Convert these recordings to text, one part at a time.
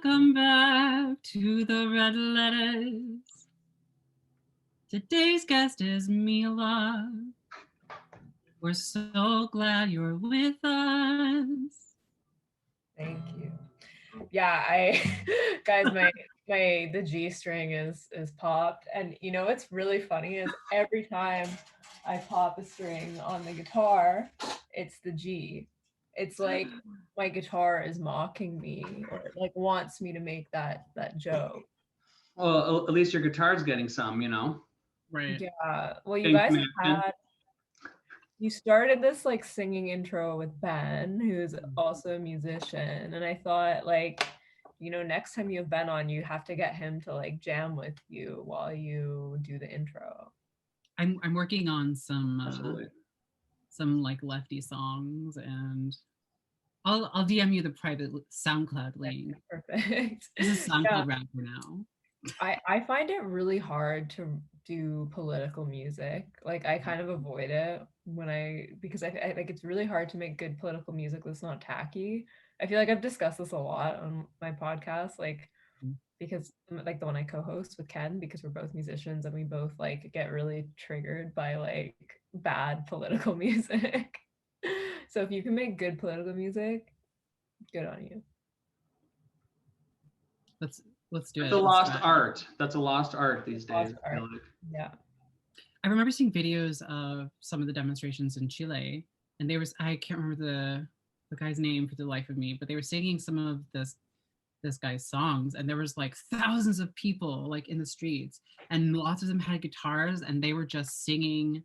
Welcome back to the Red Letters. Today's guest is Mila. We're so glad you're with us. Thank you. Yeah, guys, the G string is popped, and you know what's really funny is every time I pop a string on the guitar, it's the G. It's like my guitar is mocking me or like wants me to make that joke. Well, at least your guitar's getting some, Right. Yeah. Well, you Getting guys some action. you started this like singing intro with Ben, who's also a musician, and I thought like, next time you have Ben on, you have to get him to like jam with you while you do the intro. I'm working on some like lefty songs, and I'll DM you the private SoundCloud link. Perfect. This is SoundCloud rapper now. I find it really hard to do political music. Like I kind of avoid it because I like it's really hard to make good political music that's not tacky. I feel like I've discussed this a lot on my podcast, like because like the one I co-host with Ken, because we're both musicians and we both like get really triggered by like bad political music. So if you can make good political music, good on you. Let's do it. It's a lost art. That's a lost art these days. I feel like. Yeah. I remember seeing videos of some of the demonstrations in Chile, and I can't remember the guy's name for the life of me, but they were singing some of this guy's songs, and there was like thousands of people like in the streets, and lots of them had guitars, and they were just singing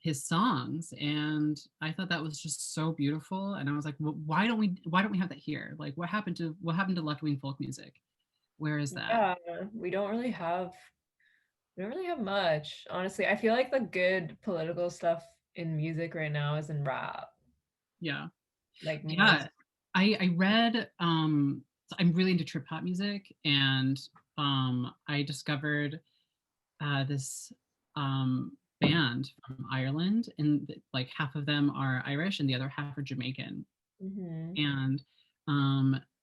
his songs, and I thought that was just so beautiful. And I was like, well, why don't we have that here? Like, what happened to left-wing folk music? Where is that? Yeah, we don't really have much, honestly. I feel like the good political stuff in music right now is in rap. Yeah. Like yeah. I read so I'm really into trip hop music, and I discovered this band from Ireland, and like half of them are Irish and the other half are Jamaican. And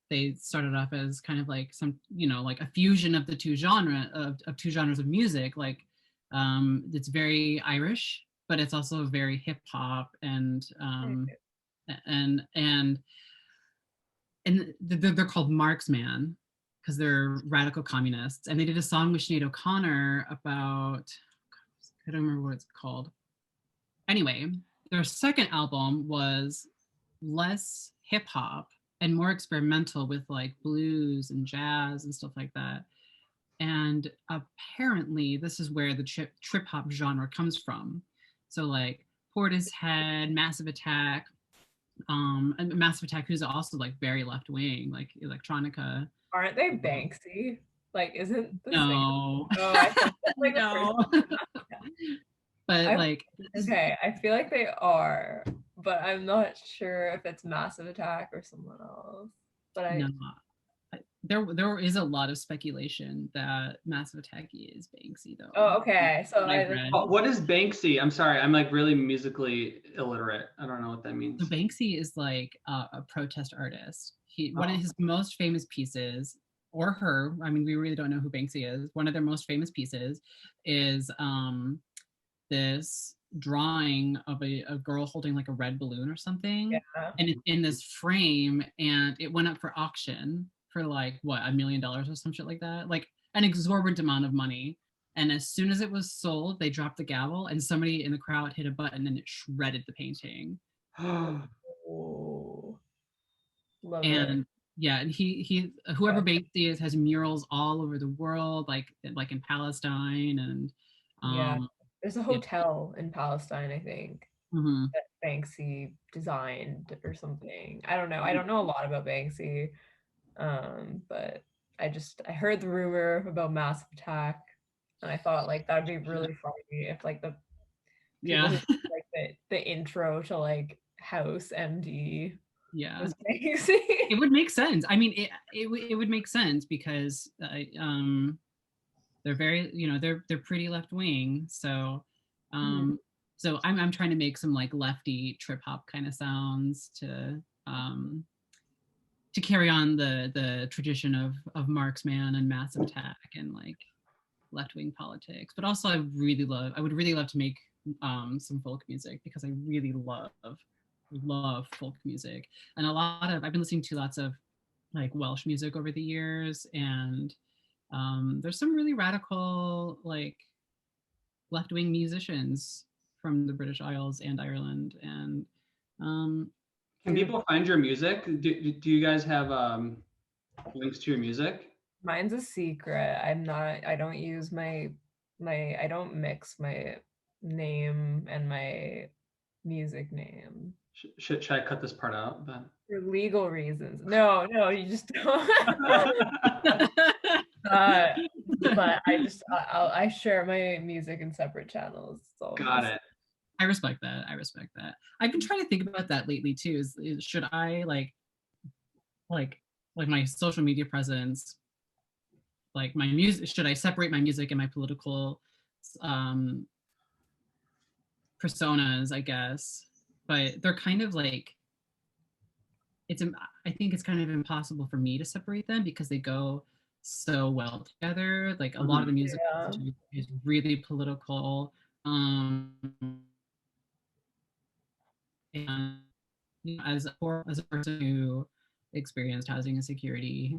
they started off as kind of like some, like a fusion of the two genres of music. Like it's very Irish, but it's also very hip hop and they're called Marksman because they're radical communists. And they did a song with Sinead O'Connor about, I don't remember what it's called. Anyway, their second album was less hip hop and more experimental with like blues and jazz and stuff like that. And apparently this is where the trip hop genre comes from. So like Portishead, Massive Attack, and Massive Attack, who's also like very left wing, like electronica. Aren't they Banksy? Like, isn't the no? Oh, I thought like no. But okay, I feel like they are, but I'm not sure if it's Massive Attack or someone else. But no, there is a lot of speculation that Massive Attack is Banksy, though. Oh, okay. So what is Banksy? I'm sorry, I'm like really musically illiterate. I don't know what that means. So Banksy is like a protest artist. One of his most famous pieces, or her, I mean, we really don't know who Banksy is. One of their most famous pieces is this drawing of a girl holding like a red balloon or something, and it's in this frame, and it went up for auction for like what, $1 million or some shit like that, like an exorbitant amount of money. And as soon as it was sold, they dropped the gavel, and somebody in the crowd hit a button, and it shredded the painting. Oh, love and it. Yeah, and he whoever Banksy is has murals all over the world, like in Palestine, and there's a hotel in Palestine, I think, that Banksy designed or something. I don't know. I don't know a lot about Banksy, but I heard the rumor about Massive Attack, and I thought like that'd be really funny if like the people who like the intro to like House MD was Banksy. It would make sense. I mean, it would make sense because they're very, they're pretty left wing. So so I'm trying to make some like lefty trip hop kind of sounds to to carry on the tradition of Marxman and Massive Attack and like left-wing politics. But also I would really love to make some folk music, because I really love folk music. And I've been listening to lots of like Welsh music over the years, and there's some really radical like left-wing musicians from the British Isles and Ireland. And Can people find your music? Do you guys have links to your music? Mine's a secret. I don't use I don't mix my name and my music name. Should I cut this part out? But For legal reasons. No, you just don't. But I share my music in separate channels. Got it. I respect that. I've been trying to think about that lately too. Is should I like my social media presence, like my music, should I separate my music and my political personas, I guess? But they're kind of like, I think it's kind of impossible for me to separate them because they go so well together. Like a lot of the music is really political. And you know, as a person who experienced housing insecurity,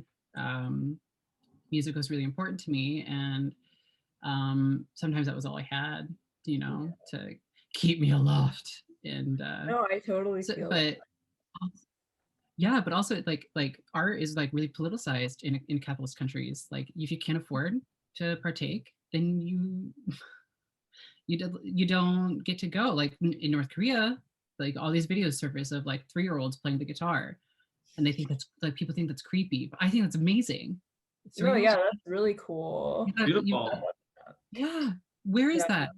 music was really important to me, and sometimes that was all I had, you know, to keep me aloft. And no, I totally feel but yeah, but also like art is like really politicized in capitalist countries. Like if you can't afford to partake, then you don't get to go. Like in North Korea, like all these videos surface of like 3-year-olds playing the guitar, and they think that's like, people think that's creepy, but I think that's amazing. Oh yeah, that's really cool. Beautiful. Yeah, where is that?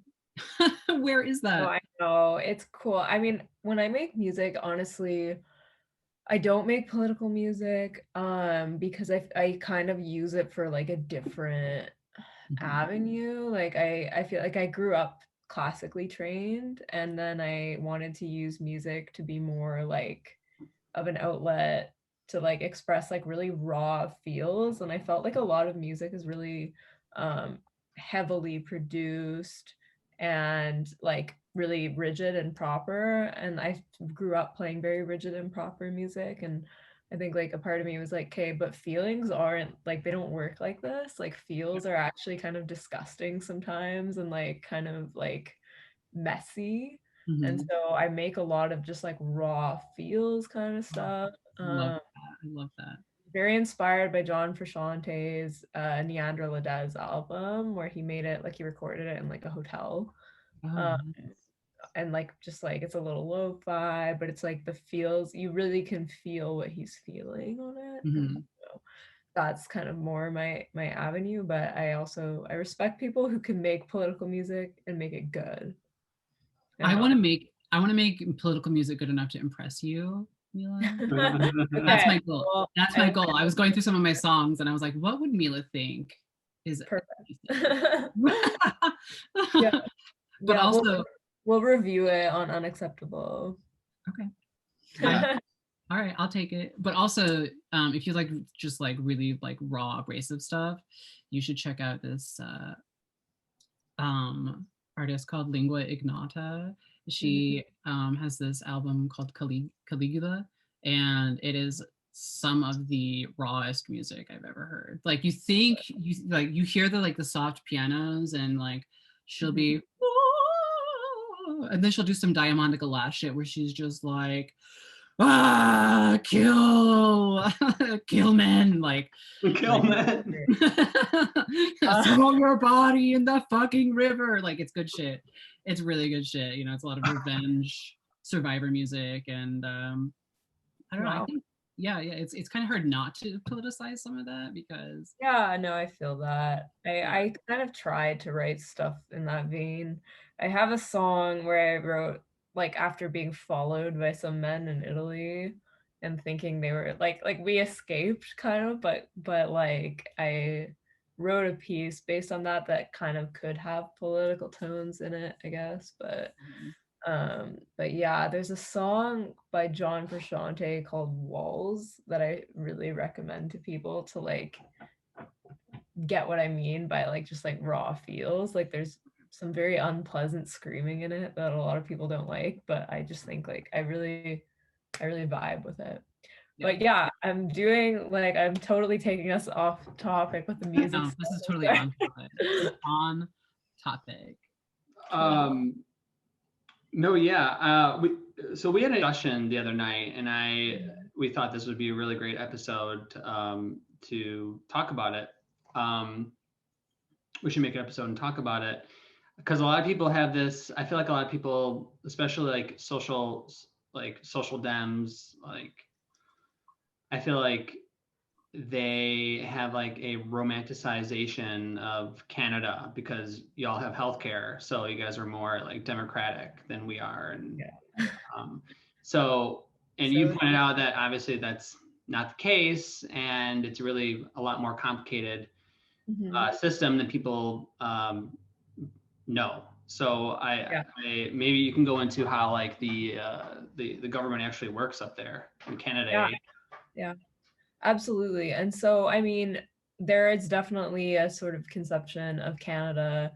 Where is that? Oh, I know, it's cool. I mean, when I make music, honestly, I don't make political music because I kind of use it for like a different avenue. Like I feel like I grew up classically trained, and then I wanted to use music to be more like of an outlet to like express like really raw feels. And I felt like a lot of music is really heavily produced and like really rigid and proper, and I grew up playing very rigid and proper music. And I think like a part of me was like, okay, but feelings aren't like, they don't work like this. Like feels are actually kind of disgusting sometimes, and like kind of like messy. And so I make a lot of just like raw feels kind of stuff. I love that. Very inspired by John Frusciante's Neandra Ladez album, where he made it like he recorded it in like a hotel. Nice. And like just like it's a little lo-fi, but it's like the feels, you really can feel what he's feeling on it. So that's kind of more my avenue. But I respect people who can make political music and make it good. I want to make political music good enough to impress you, Mila. That's my goal. Well, that's my goal. I was going through some of my songs and I was like, what would Mila think is perfect? Yeah. But yeah, also we'll review it on Unacceptable. Okay. All right, I'll take it. But also, if you like just like really like raw abrasive stuff, you should check out this artist called Lingua Ignota. She has this album called Caligula, and it is some of the rawest music I've ever heard. Like you think you hear the soft pianos, and like she'll be, and then she'll do some Diamondica Lash shit where she's just like, kill men, like kill men. Throw your body in the fucking river. Like it's good shit. It's really good shit. You know, it's a lot of revenge survivor music, and I don't know. I think it's kind of hard not to politicize some of that, because no, I feel that. I kind of tried to write stuff in that vein. I have a song where I wrote like after being followed by some men in Italy and thinking they were like we escaped kind of, but like I wrote a piece based on that kind of could have political tones in it, I guess. But But yeah, there's a song by John Frusciante called Walls that I really recommend to people to like get what I mean by like just like raw feels. Like there's some very unpleasant screaming in it that a lot of people don't like, but I just think like I really vibe with it. But yeah, I'm totally taking us off topic with the music. No, this is totally on topic. On topic. No, yeah. We had a discussion the other night, and we thought this would be a really great episode to talk about it. We should make an episode and talk about it because a lot of people have this. I feel like a lot of people, especially like social dems, like I feel like they have like a romanticization of Canada because y'all have healthcare, so you guys are more like democratic than we are, and you pointed out that obviously that's not the case, and it's really a lot more complicated system than people know. So I maybe you can go into how like the government actually works up there in Canada. Yeah, absolutely. And so, I mean, there is definitely a sort of conception of Canada,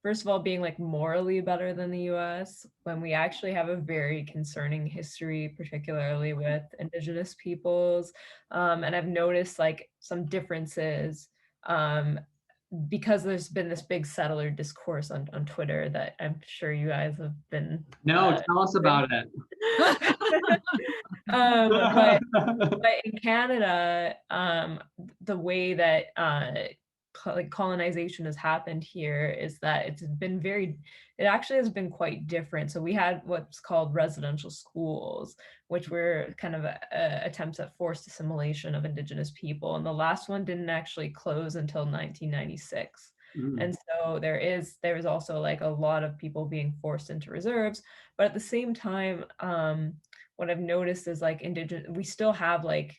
first of all, being like morally better than the US, when we actually have a very concerning history, particularly with Indigenous peoples. And I've noticed like some differences because there's been this big settler discourse on Twitter that I'm sure you guys have been. No, tell us about it. But in Canada, the way that like colonization has happened here is that it actually has been quite different. So we had what's called residential schools, which were kind of attempts at forced assimilation of Indigenous people, and the last one didn't actually close until 1996. And so there is also like a lot of people being forced into reserves, but at the same time, what I've noticed is like we still have like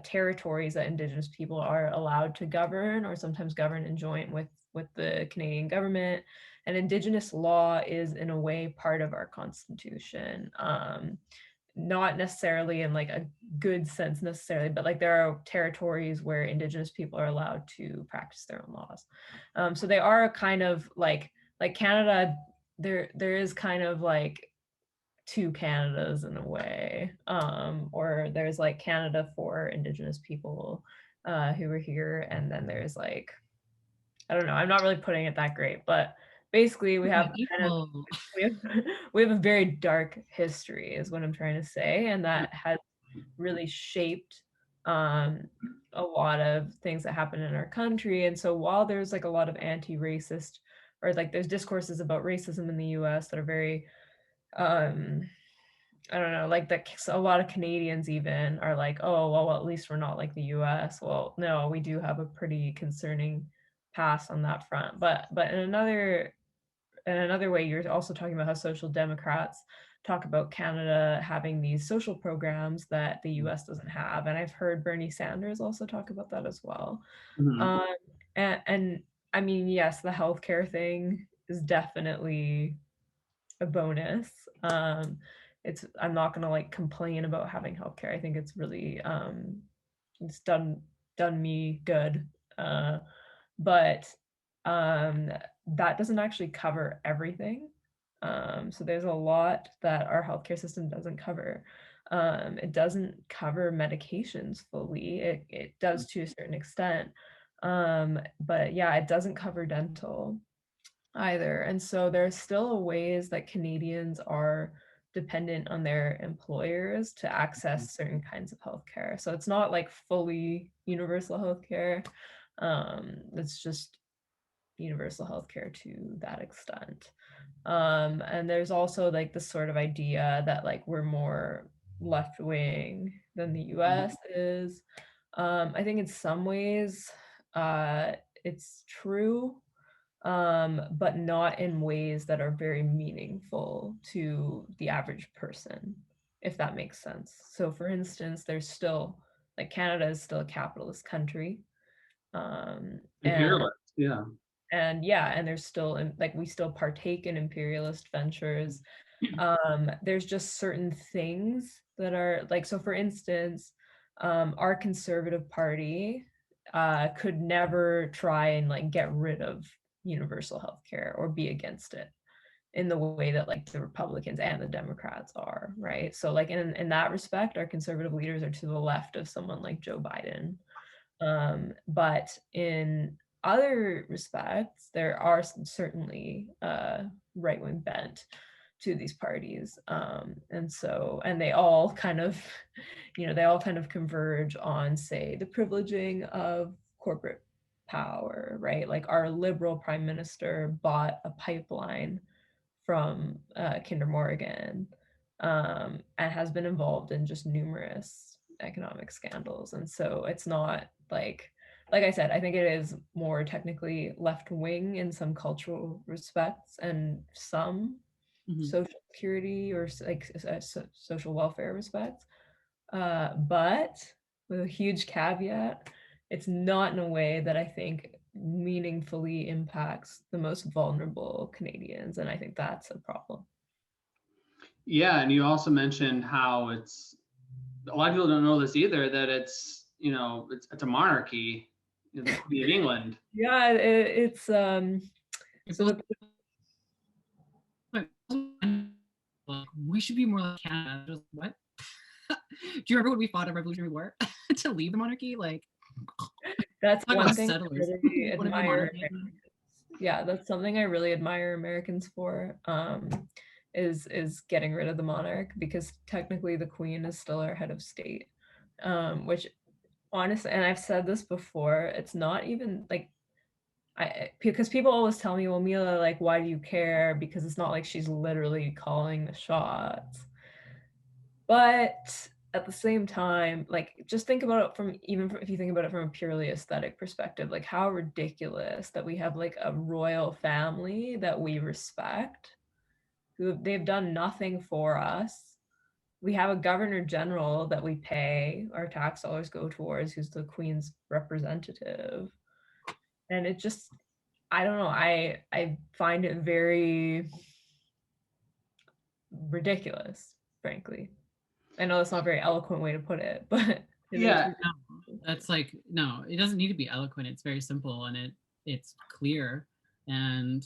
territories that Indigenous people are allowed to govern, or sometimes govern in joint with the Canadian government. And Indigenous law is in a way part of our Constitution. Not necessarily in like a good sense necessarily, but like there are territories where Indigenous people are allowed to practice their own laws. So they are kind of like Canada. There is kind of like two Canadas in a way, or there's like Canada for Indigenous people who were here, and then there's like, I don't know, I'm not really putting it that great, but basically we have we have a very dark history is what I'm trying to say, and that has really shaped a lot of things that happen in our country. And so while there's like a lot of anti-racist, or like there's discourses about racism in the US that are very I don't know, like a lot of Canadians even are like, oh, well, at least we're not like the US. Well, no, we do have a pretty concerning past on that front. But in another way, you're also talking about how social democrats talk about Canada having these social programs that the US doesn't have. And I've heard Bernie Sanders also talk about that as well. And I mean, yes, the healthcare thing is definitely a bonus. I'm not gonna like complain about having healthcare. I think it's really it's done me good. But that doesn't actually cover everything. So there's a lot that our healthcare system doesn't cover. It doesn't cover medications fully. It does to a certain extent. But yeah, it doesn't cover dental either. And so there's still ways that Canadians are dependent on their employers to access certain kinds of healthcare. So it's not like fully universal healthcare. It's just universal healthcare to that extent. And there's also like this sort of idea that like we're more left wing than the US is. I think in some ways it's true, but not in ways that are very meaningful to the average person, if that makes sense. So, for instance, there's still like Canada is still a capitalist country, Imperialist, and yeah, and there's still like we still partake in imperialist ventures. There's just certain things that are like, so for instance, our Conservative Party could never try and like get rid of universal health care or be against it in the way that like the Republicans and the Democrats are, right? So like in that respect, our conservative leaders are to the left of someone like Joe Biden. But in other respects, there are certainly right-wing bent to these parties. And they all kind of, they all kind of converge on, say, the privileging of corporate power, right? Like our liberal prime minister bought a pipeline from Kinder Morgan, and has been involved in just numerous economic scandals. And so it's not like I said, I think it is more technically left wing in some cultural respects and some social security or like social welfare respects. But with a huge caveat, it's not in a way that I think meaningfully impacts the most vulnerable Canadians. And I think that's a problem. Yeah, and you also mentioned how it's, a lot of people don't know this either, that it's, it's a monarchy, the Queen of England. Yeah, it's so we should be more like Canada. Just, what? Do you remember when we fought a Revolutionary War to leave the monarchy? Like, that's one thing I settlers. really admire. Yeah, that's something I really admire Americans for. Is getting rid of the monarch, because technically the Queen is still our head of state, which honestly, and I've said this before, it's not even like because people always tell me, well, Mila, like, why do you care? Because it's not like she's literally calling the shots. But at the same time, like, just think about it from, if you think about it from a purely aesthetic perspective, like how ridiculous that we have like a royal family that we respect, who they've done nothing for us. We have a governor general that we pay our tax dollars go towards, who's the Queen's representative. And it just, I don't know, I find it very ridiculous, frankly. I know that's not a very eloquent way to put it, but yeah, that's like, no, it doesn't need to be eloquent. It's very simple and it's clear. And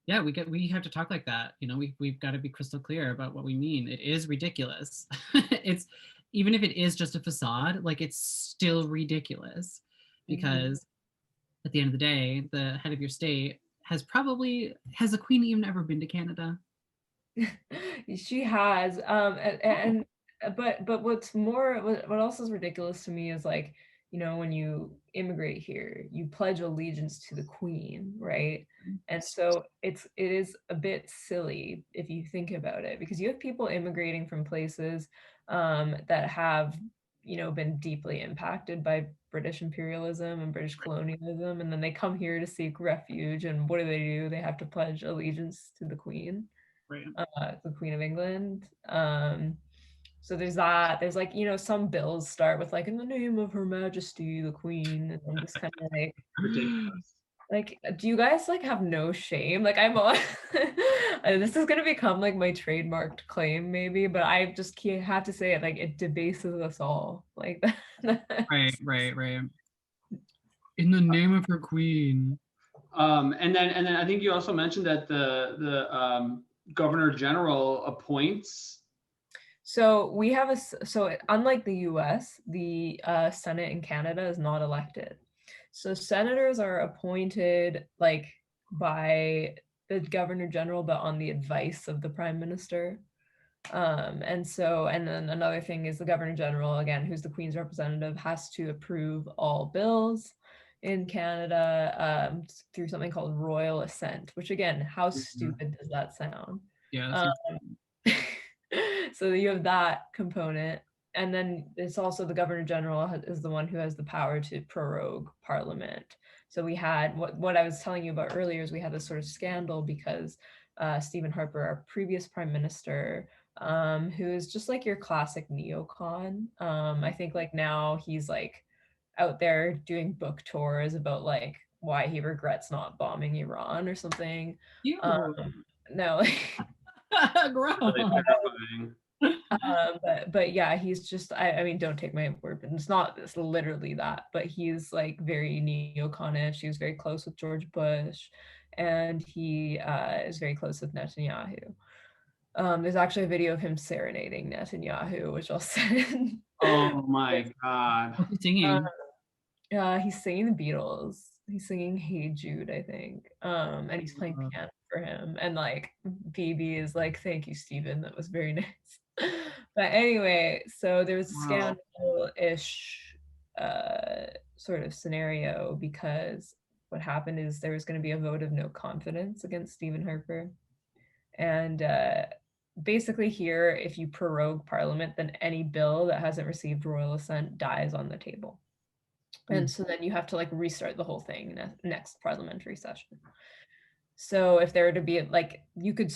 yeah, we have to talk like that. We've got to be crystal clear about what we mean. It is ridiculous. It's, even if it is just a facade, like, it's still ridiculous, because at the end of the day, the head of your state has the Queen even ever been to Canada? She has, but what else is ridiculous to me is, like, when you immigrate here, you pledge allegiance to the Queen, right? And so it is a bit silly if you think about it, because you have people immigrating from places that have been deeply impacted by British imperialism and British colonialism, and then they come here to seek refuge, and what do? They have to pledge allegiance to the Queen. Right. The Queen of England. So there's that. There's like, some bills start with like, in the name of Her Majesty the Queen, and I'm just kind of like, ridiculous. Like, do you guys like have no shame? Like, I'm on this is gonna become like my trademarked claim maybe, but I just can't have to say it, like, it debases us all like that. Right. In the name of her Queen. And then I think you also mentioned that the Governor General appoints. So we have so unlike the US, the Senate in Canada is not elected. So senators are appointed like by the Governor General, but on the advice of the Prime Minister. And then another thing is the Governor General, again, who's the Queen's representative, has to approve all bills in Canada through something called royal assent, which, again, how stupid does that sound? Yeah. So you have that component. And then it's also the Governor General is the one who has the power to prorogue Parliament. So we had what I was telling you about earlier is we had this sort of scandal because Stephen Harper, our previous Prime Minister, who is just like your classic neocon. I think like now he's like out there doing book tours about like why he regrets not bombing Iran or something. No. Gross. Really terrifying. But yeah, he's just, I mean, don't take my word, but it's literally that, but he's like very neoconish. He was very close with George Bush, and he is very close with Netanyahu. There's actually a video of him serenading Netanyahu, which I'll send. Oh my God. What's he singing? He's singing the Beatles. He's singing Hey Jude, I think. And he's playing piano for him. And like BB is like, thank you, Stephen. That was very nice. But anyway, so there was a scandal-ish sort of scenario, because what happened is there was going to be a vote of no confidence against Stephen Harper. And basically here, if you prorogue Parliament, then any bill that hasn't received royal assent dies on the table. And so then you have to like restart the whole thing in a next parliamentary session. So if there were to be like, you could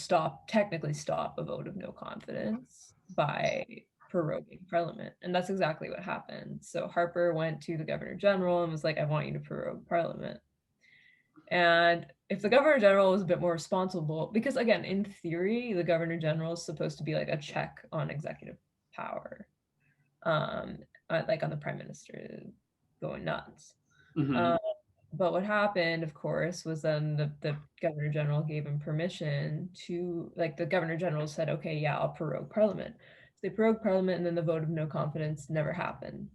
technically stop a vote of no confidence by proroguing Parliament. And that's exactly what happened. So Harper went to the Governor General and was like, I want you to prorogue Parliament. And if the Governor General was a bit more responsible, because again, in theory, the Governor General is supposed to be like a check on executive power, like on the Prime Minister going nuts. But what happened, of course, was then the Governor General gave him permission to, like, the Governor General said, okay, yeah, I'll prorogue Parliament. So they prorogued Parliament, and then the vote of no confidence never happened.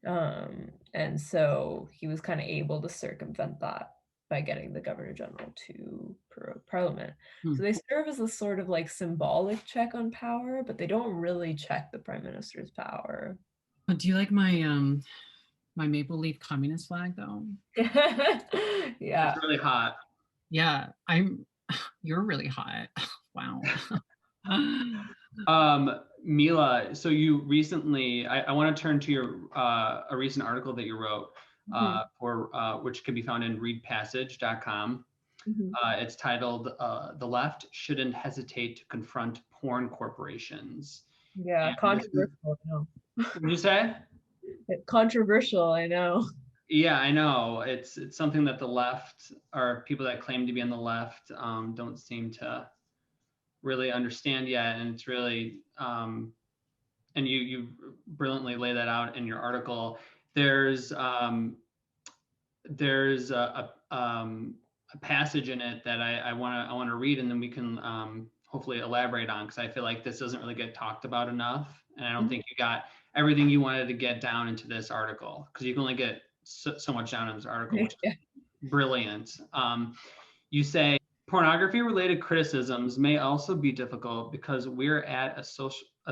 And so he was kind of able to circumvent that by getting the Governor General to prorogue Parliament. So they serve as a sort of like symbolic check on power, but they don't really check the Prime Minister's power. Do you like my my maple leaf communist flag though? Yeah. It's really hot. Yeah, you're really hot. Wow. Mila, so you recently, I want to turn to your a recent article that you wrote for which can be found in readpassage.com. It's titled "The Left Shouldn't Hesitate to Confront Porn Corporations." Yeah, and controversial. I know. What did you say? Controversial, I know. Yeah, I know. It's something that the left, or people that claim to be on the left, don't seem to really understand yet, and it's really and you brilliantly lay that out in your article. There's a passage in it that I want to read, and then we can hopefully elaborate on, because I feel like this doesn't really get talked about enough, and I don't think you got everything you wanted to get down into this article, because you can only get so much down in this article, which is brilliant. You say pornography-related criticisms may also be difficult because we're at a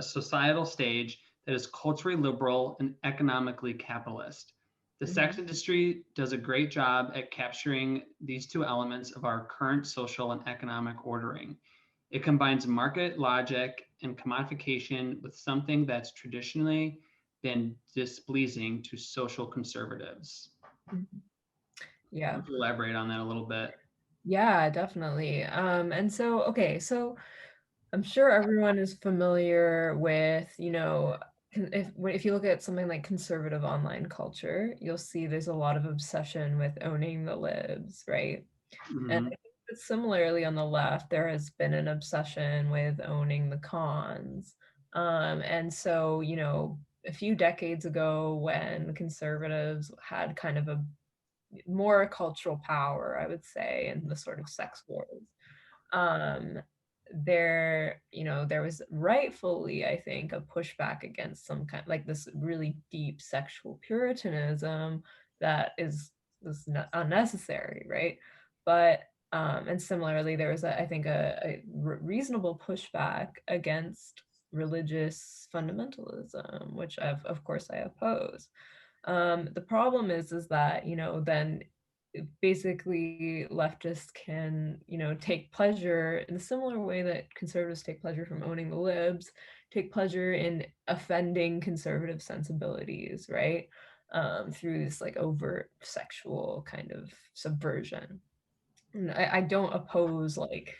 societal stage that is culturally liberal and economically capitalist. The sex industry does a great job at capturing these two elements of our current social and economic ordering. It combines market logic and commodification with something that's traditionally been displeasing to social conservatives. Yeah. Would you elaborate on that a little bit? Yeah, definitely. And so, okay, so I'm sure everyone is familiar with, you know, if you look at something like conservative online culture, you'll see there's a lot of obsession with owning the libs, right? And I think that similarly on the left, there has been an obsession with owning the cons. And so, you know, a few decades ago, when conservatives had kind of a more cultural power, I would say, in the sort of sex wars, there, you know, there was rightfully, I think, a pushback against some kind, like this really deep sexual puritanism that is unnecessary, right? But and similarly, there was I think a reasonable pushback against religious fundamentalism, which of course I oppose. The problem is that, you know, then basically leftists can, you know, take pleasure in a similar way that conservatives take pleasure from owning the libs, take pleasure in offending conservative sensibilities, right? Through this like overt sexual kind of subversion. And I don't oppose like,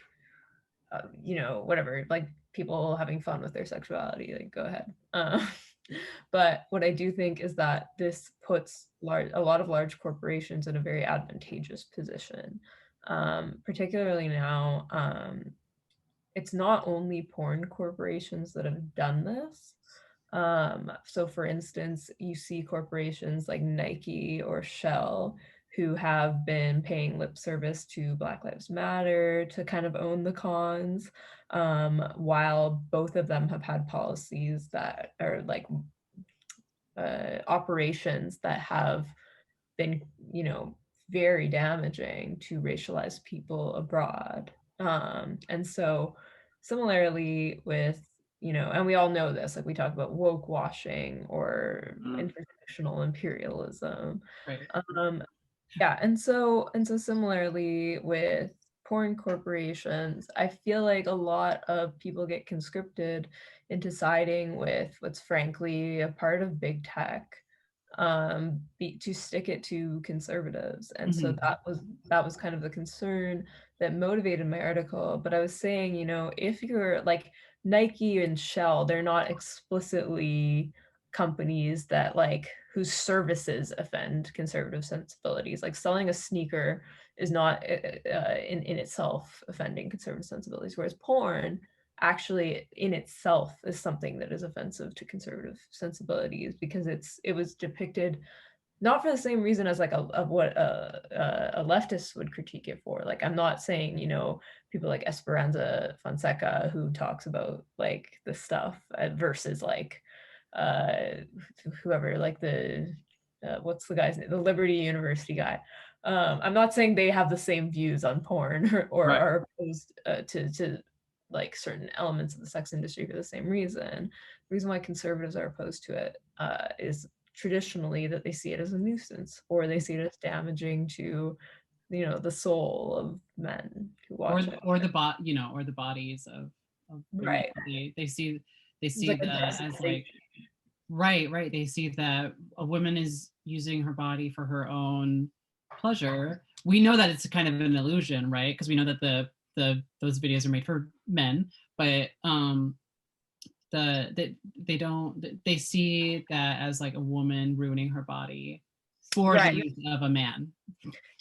you know, whatever, like people having fun with their sexuality, like go ahead. But what I do think is that this puts a lot of large corporations in a very advantageous position, particularly now. It's not only porn corporations that have done this. So for instance, you see corporations like Nike or Shell who have been paying lip service to Black Lives Matter to kind of own the cons, while both of them have had policies that are like operations that have been, you know, very damaging to racialized people abroad. And so similarly with, you know, and we all know this, like we talk about woke washing or intersectional imperialism. Right. Yeah, and so similarly with porn corporations, I feel like a lot of people get conscripted into siding with what's frankly a part of big tech, to stick it to conservatives. And so Mhm. that was kind of the concern that motivated my article. But I was saying, you know, if you're like Nike and Shell, they're not explicitly companies that like whose services offend conservative sensibilities. Like selling a sneaker is not in itself offending conservative sensibilities, whereas porn actually in itself is something that is offensive to conservative sensibilities because it was depicted not for the same reason as like of what a leftist would critique it for. Like I'm not saying, you know, people like Esperanza Fonseca who talks about like this stuff versus like uh whoever, like the what's the guy's name, the Liberty University guy. I'm not saying they have the same views on porn or Right. are opposed to like certain elements of the sex industry for the same reason. The reason why conservatives are opposed to it is traditionally that they see it as a nuisance or they see it as damaging to, you know, the soul of men who watch it. Or the you know, or the bodies of women. Right. They It's see like a that as like, desensitization. right. They see that a woman is using her body for her own pleasure. We know that it's kind of an illusion, right? Because we know that those videos are made for men, but they don't, they see that as like a woman ruining her body for the Right. use of a man.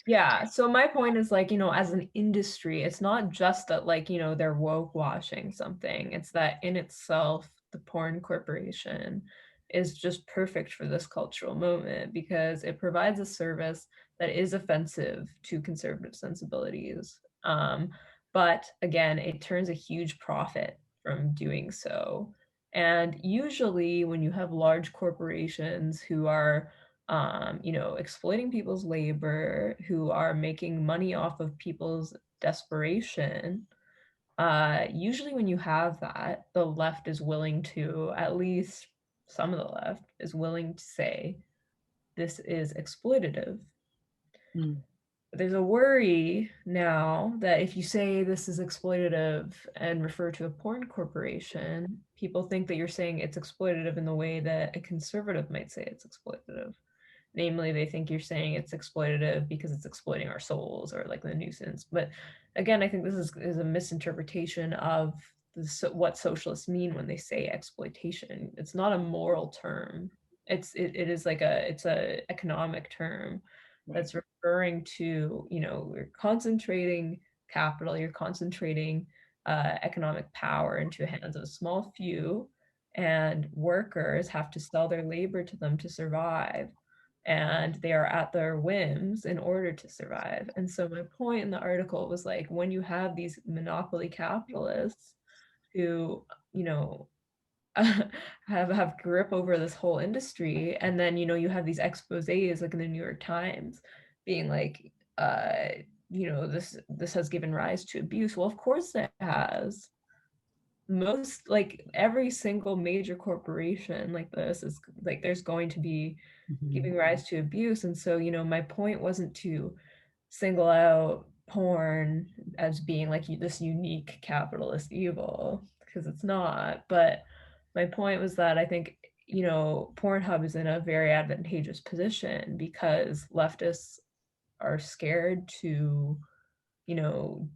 Yeah. So my point is like, you know, as an industry, it's not just that like, you know, they're woke washing something. It's that in itself, the porn corporation is just perfect for this cultural moment because it provides a service that is offensive to conservative sensibilities. But again, it turns a huge profit from doing so. And usually when you have large corporations who are you know, exploiting people's labor, who are making money off of people's desperation. Usually, when you have that, the left is willing to, at least some of the left, is willing to say this is exploitative. Mm. There's a worry now that if you say this is exploitative and refer to a porn corporation, people think that you're saying it's exploitative in the way that a conservative might say it's exploitative. Namely, they think you're saying it's exploitative because it's exploiting our souls or like the nuisance. But again, I think this is a misinterpretation of what socialists mean when they say exploitation. It's not a moral term. It is like it's a economic term Right. that's referring to, you know, you're concentrating capital, you're concentrating economic power into the hands of a small few, and workers have to sell their labor to them to survive, and they are at their whims in order to survive. And so my point in the article was like, when you have these monopoly capitalists who, you know, have grip over this whole industry, and then, you know, you have these exposés like in the New York Times being like, you know, this has given rise to abuse. Well, of course it has. Most, like every single major corporation like this is like, there's going to be Mhm. giving rise to abuse. And so, you know, my point wasn't to single out porn as being like this unique capitalist evil, because it's not. But my point was that I think, you know, Pornhub is in a very advantageous position because leftists are scared to, you know,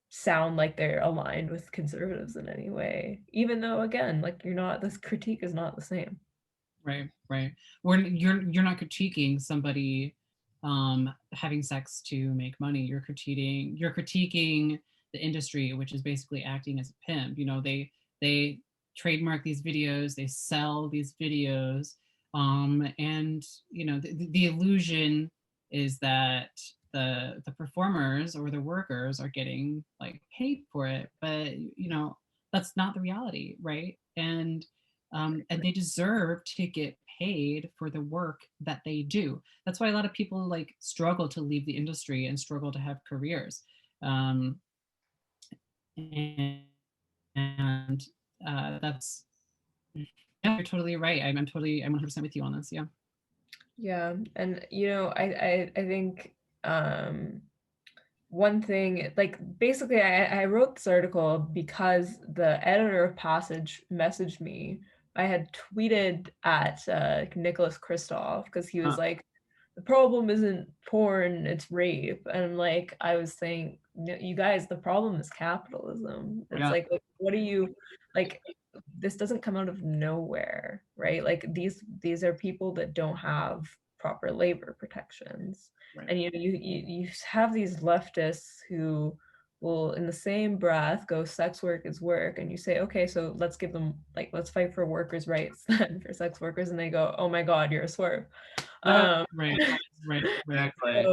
sound like they're aligned with conservatives in any way, even though again, like you're not, this critique is not the same. Right. You're not critiquing somebody having sex to make money. You're critiquing the industry, which is basically acting as a pimp. You know, they trademark these videos, they sell these videos, and you know, the illusion is that the performers or the workers are getting like paid for it, but you know, that's not the reality, right? And they deserve to get paid for the work that they do. That's why a lot of people like struggle to leave the industry and struggle to have careers. Um, and and that's, yeah, you're totally right. I'm 100% with you on this. Yeah. Yeah, and you know, I think one thing, like basically I wrote this article because the editor of Passage messaged me. I had tweeted at Nicholas Kristof because he was Huh. like, the problem isn't porn, it's rape. And like I was saying, you guys, the problem is capitalism. It's Yeah. like what are you like, this doesn't come out of nowhere, right? Like these are people that don't have proper labor protections. Right. And you have these leftists who will in the same breath go sex work is work, and you say, okay, so let's give them, like, let's fight for workers' rights then for sex workers, and they go, oh my god, you're a swerve. Yeah. Right. Right. Exactly.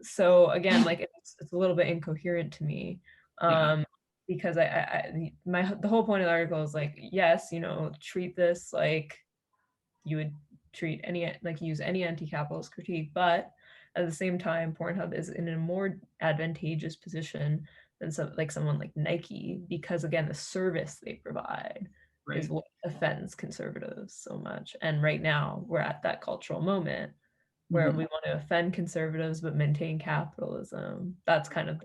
So again, like it's a little bit incoherent to me. Yeah. Because the whole point of the article is like, yes, you know, treat this like you would treat any, like use any anti-capitalist critique, but at the same time, Pornhub is in a more advantageous position than someone like Nike, because again, the service they provide is Right. what offends conservatives so much. And right now, we're at that cultural moment where Mhm. we want to offend conservatives but maintain capitalism. That's kind of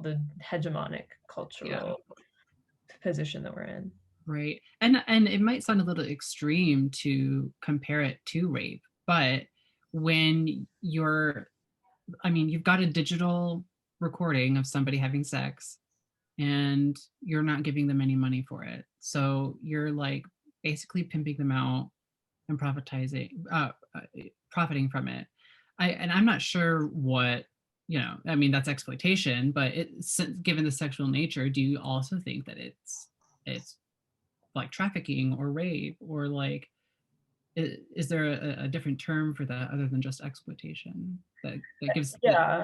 the hegemonic cultural position that we're in. Right. And it might sound a little extreme to compare it to rape, but when I mean, you've got a digital recording of somebody having sex and you're not giving them any money for it. So you're like basically pimping them out and profiting from it. I'm not sure what, you know, I mean, that's exploitation, but given the sexual nature, do you also think that it's like trafficking or rape, or like is there a different term for that other than just exploitation that gives Yeah.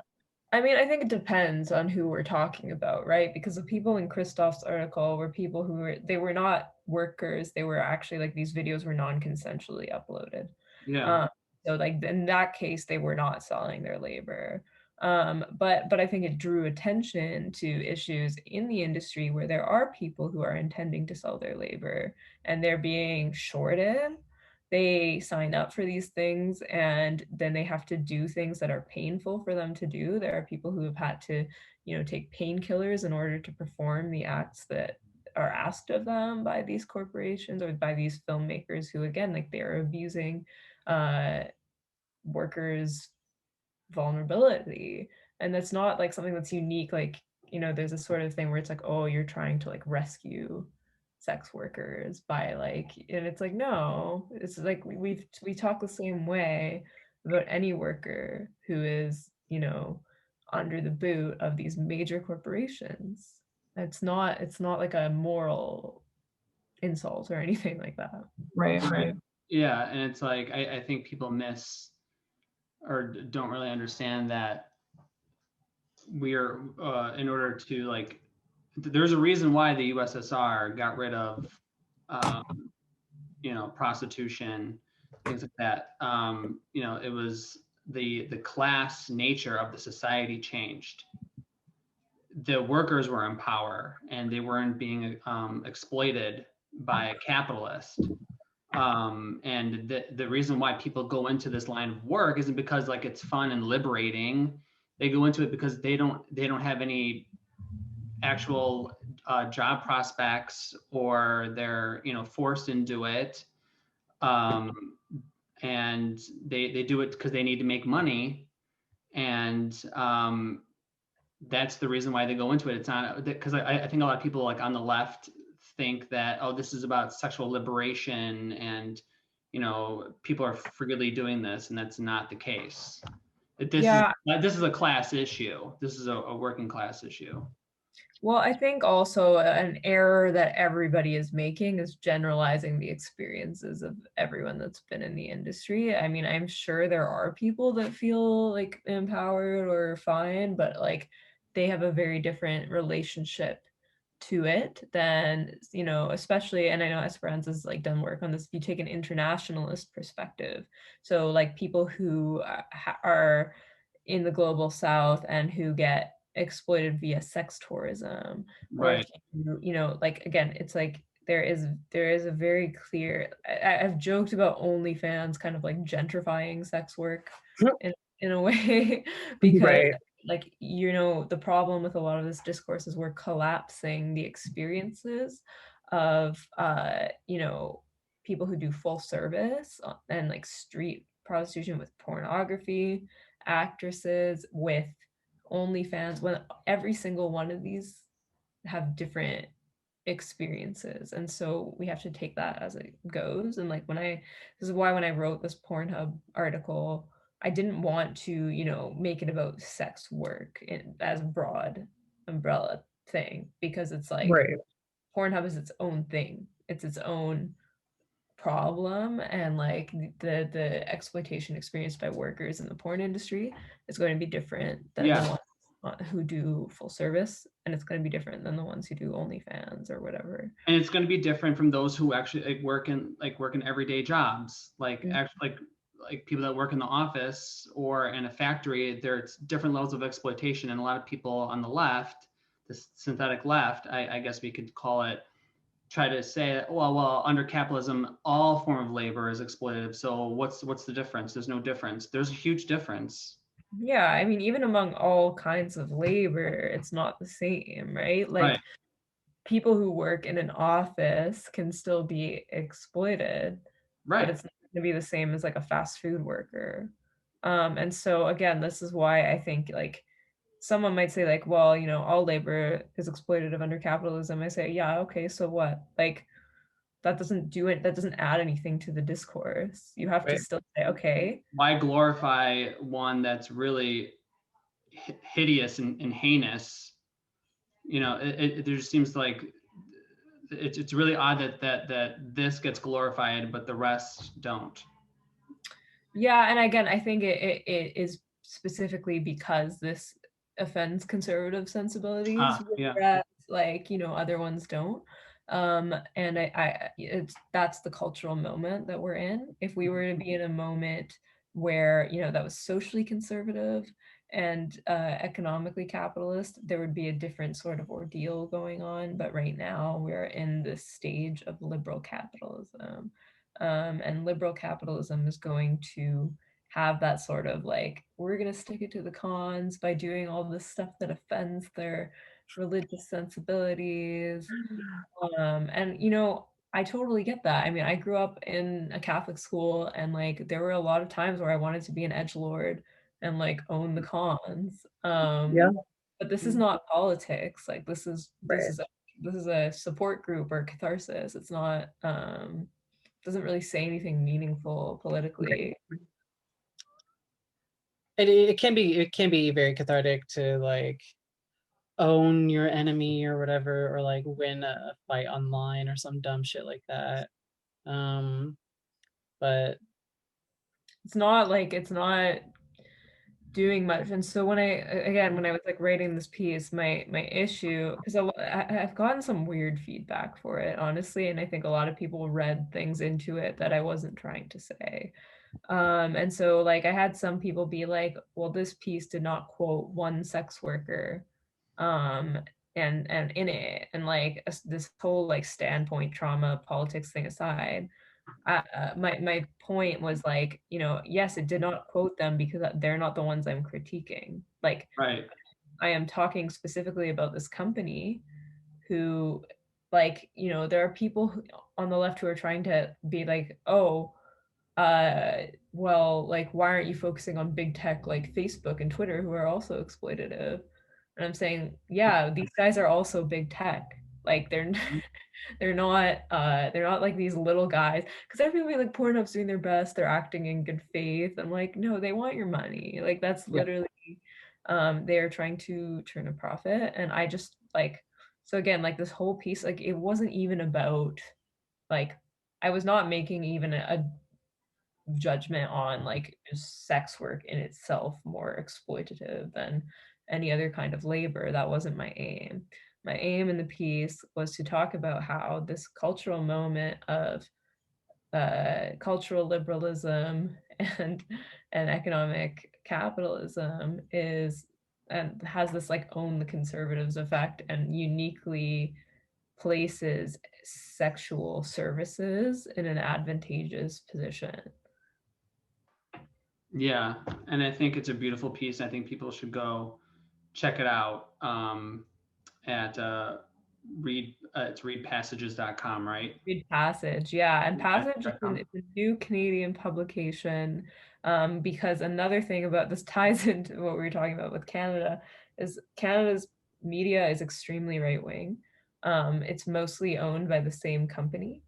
I mean, I think it depends on who we're talking about, right? Because the people in Christoph's article were people they were not workers. They were actually, like, these videos were non-consensually uploaded. Yeah. So like in that case, they were not selling their labor. But I think it drew attention to issues in the industry where there are people who are intending to sell their labor and they're being shorted. They sign up for these things and then they have to do things that are painful for them to do. There are people who have had to, you know, take painkillers in order to perform the acts that are asked of them by these corporations or by these filmmakers who, again, like, they're abusing workers' vulnerability. And that's not like something that's unique. Like, you know, there's a sort of thing where it's like, oh, you're trying to like rescue sex workers by like, and it's like, no, it's like we talk the same way about any worker who is, you know, under the boot of these major corporations. It's not like a moral insult or anything like that. right. Yeah. And it's like, I think people miss or don't really understand that we are, in order to like, there's a reason why the USSR got rid of, you know, prostitution, things like that. You know, it was the class nature of the society changed. The workers were in power and they weren't being exploited by a capitalist. And the reason why people go into this line of work isn't because like it's fun and liberating. They go into it because they don't have any actual job prospects, or they're, you know, forced into it. And they do it because they need to make money. And that's the reason why they go into it. It's not because I think a lot of people like on the left think that, oh, this is about sexual liberation and, you know, people are freely doing this, and that's not the case. This is a class issue. This is a working class issue. Well, I think also an error that everybody is making is generalizing the experiences of everyone that's been in the industry. I mean, I'm sure there are people that feel like empowered or fine, but like they have a very different relationship to it than, you know, especially, and I know Esperanza's like done work on this, if you take an internationalist perspective. So like people who are in the global south and who get exploited via sex tourism, or Right. if you know, like again, it's like there is a very clear, I've joked about OnlyFans kind of like gentrifying sex work in a way because Right. like, you know, the problem with a lot of this discourse is we're collapsing the experiences of you know, people who do full service and like street prostitution with pornography actresses with OnlyFans, when every single one of these have different experiences. And so we have to take that as it goes. And like this is why when I wrote this Pornhub article, I didn't want to, you know, make it about sex work as a broad umbrella thing, because it's like Right. Pornhub is its own thing. It's its own problem, and like the exploitation experienced by workers in the porn industry is going to be different than the ones who do full service, and it's going to be different than the ones who do OnlyFans or whatever. And it's going to be different from those who actually work in everyday jobs, like people that work in the office or in a factory. There's different levels of exploitation, and a lot of people on the left, the synthetic left, I guess we could call it, try to say, well, under capitalism, all form of labor is exploitative. So what's the difference? There's no difference. There's a huge difference. Yeah, I mean, even among all kinds of labor, it's not the same, right? Like Right. people who work in an office can still be exploited, Right. but it's not going to be the same as like a fast food worker. And so again, this is why I think like someone might say like, well, you know, all labor is exploitative under capitalism. I say, yeah, okay, so what? Like that doesn't do it, that doesn't add anything to the discourse. You have to still say, okay. Why glorify one that's really hideous and heinous? You know, it just seems like it's really odd that this gets glorified, but the rest don't. Yeah, and again, I think it is specifically because this offends conservative sensibilities, whereas like, you know, other ones don't. And that's the cultural moment that we're in. If we were to be in a moment where, you know, that was socially conservative and economically capitalist, there would be a different sort of ordeal going on. But right now we're in this stage of liberal capitalism. And liberal capitalism is going to have that sort of like, we're going to stick it to the cons by doing all this stuff that offends their religious sensibilities. And, you know, I totally get that. I mean, I grew up in a Catholic school, and like there were a lot of times where I wanted to be an edgelord and like own the cons. Yeah. But this is not politics. Like this is a support group or catharsis. It's not doesn't really say anything meaningful politically. It can be very cathartic to like own your enemy or whatever, or like win a fight online or some dumb shit like that. But it's not doing much. And so when I was like writing this piece, my issue, because I've gotten some weird feedback for it, honestly, and I think a lot of people read things into it that I wasn't trying to say. And so like I had some people be like, well, this piece did not quote one sex worker and in it, and like this whole like standpoint trauma politics thing aside, my point was like, you know, yes, it did not quote them because they're not the ones I'm critiquing. Like, right. I am talking specifically about this company who, like, you know, there are people on the left who are trying to be like, oh, well, like, why aren't you focusing on big tech like Facebook and Twitter, who are also exploitative? And I'm saying, yeah, these guys are also big tech. Like they're not like these little guys, because everybody like Pornhub's doing their best, they're acting in good faith. I'm like, no, they want your money. Like that's Yeah. literally they're trying to turn a profit. And I just like, so again, like this whole piece, like it wasn't even about like, I was not making even a judgment on like sex work in itself more exploitative than any other kind of labor. That wasn't my aim. My aim in the piece was to talk about how this cultural moment of cultural liberalism and economic capitalism is and has this like own the conservatives effect, and uniquely places sexual services in an advantageous position. Yeah, and I think it's a beautiful piece. I think people should go check it out at it's readpassages.com, right? Read Passage, yeah, and Passage is Readpassages.com. it's a new Canadian publication, because another thing about this ties into what we were talking about with Canada is Canada's media is extremely right wing. It's mostly owned by the same company,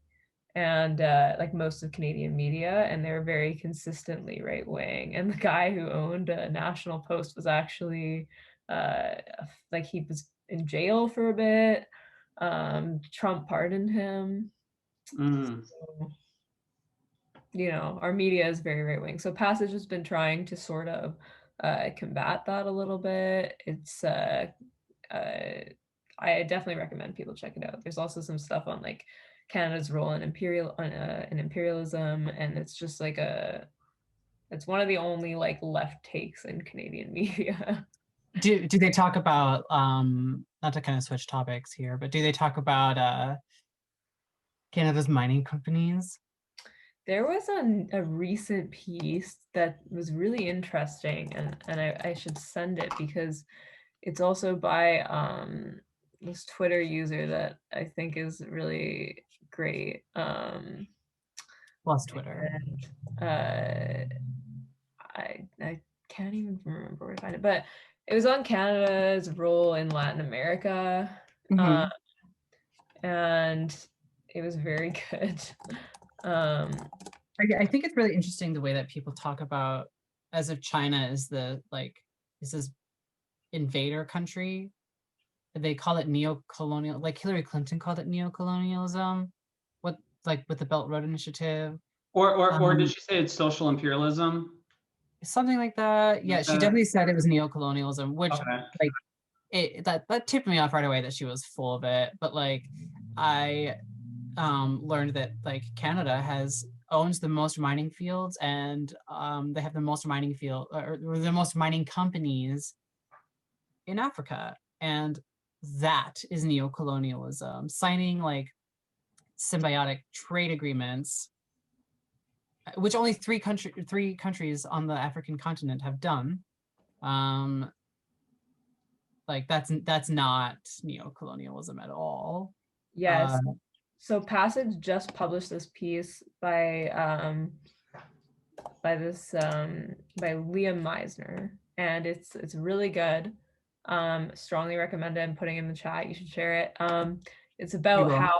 and like most of Canadian media, and they're very consistently right wing. And the guy who owned National Post was actually like he was in jail for a bit. Trump pardoned him. Mm. So, you know, our media is very right wing. So Passage has been trying to sort of combat that a little bit. It's I definitely recommend people check it out. There's also some stuff on like Canada's role in imperialism, and it's just like it's one of the only like left takes in Canadian media. Do they talk about not to kind of switch topics here, but do they talk about Canada's mining companies? There was a recent piece that was really interesting, and I should send it because it's also by this Twitter user that I think is really great. Plus Twitter. And, I can't even remember where to find it, but it was on Canada's role in Latin America, Mhm. and it was very good. I think it's really interesting the way that people talk about as if China is is this invader country. They call it neo-colonial, like Hillary Clinton called it neo-colonialism, what like with the Belt Road Initiative. Or did she say it's social imperialism? Something like that. Yeah, she definitely said it was neo-colonialism, which Okay. like that tipped me off right away that she was full of it. But like I learned that like Canada owns the most mining fields, and they have the most mining or the most mining companies in Africa, and that is neo-colonialism. Signing like symbiotic trade agreements, which only three countries on the African continent have done. Like that's not neo-colonialism at all. Yes. So Passage just published this piece by Liam Meisner, and it's really good. Strongly recommend it. I'm putting it in the chat. You should share it. It's about how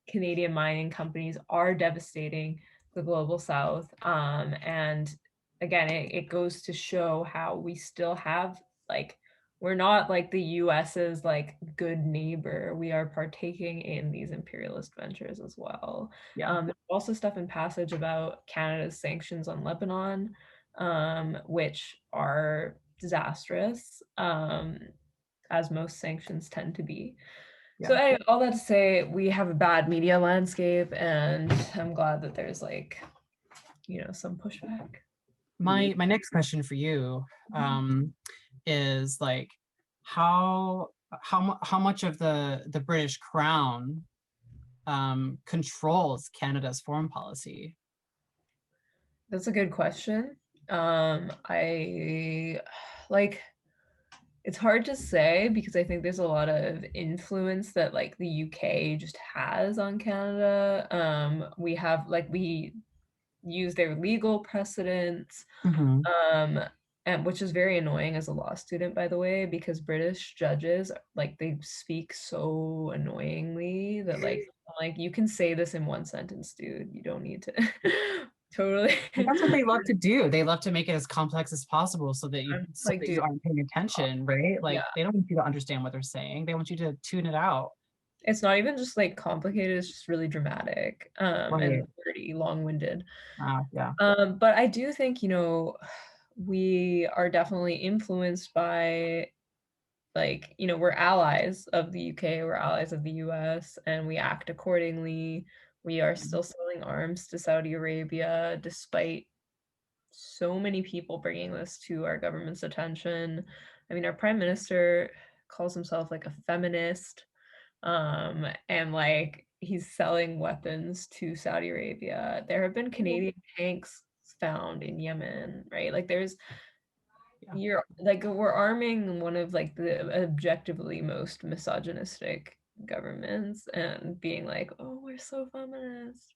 Canadian mining companies are devastating the global south. And again, it goes to show how we still have like we're not like the US's like good neighbor. We are partaking in these imperialist ventures as well. Yeah. There's also stuff in Passage about Canada's sanctions on Lebanon, which are disastrous, as most sanctions tend to be. Yeah. So anyway, all that to say, we have a bad media landscape, and I'm glad that there's like, you know, some pushback. My next question for you is like how much of the British Crown controls Canada's foreign policy? That's a good question. I like it's hard to say because I think there's a lot of influence that like the UK just has on Canada. We have like we use their legal precedents. Mhm. and which is very annoying as a law student, by the way, because British judges, like, they speak so annoyingly that like you can say this in one sentence, dude. You don't need to totally. And that's what they love to do. They love to make it as complex as possible so that I'm like, you dude, aren't paying attention, right? Like yeah. they don't want you to understand what they're saying. They want you to tune it out. It's not even just like complicated, it's just really dramatic, Right. and pretty long-winded. Yeah. But I do think, we are definitely influenced by, like, we're allies of the UK, we're allies of the US, and we act accordingly. We are still selling arms to Saudi Arabia despite so many people bringing this to our government's attention. I mean, our prime minister calls himself like a feminist, and like he's selling weapons to Saudi Arabia. There have been Canadian tanks found in Yemen, right? Like there's Yeah. you're like we're arming one of like the objectively most misogynistic governments and being like, oh, we're so feminist.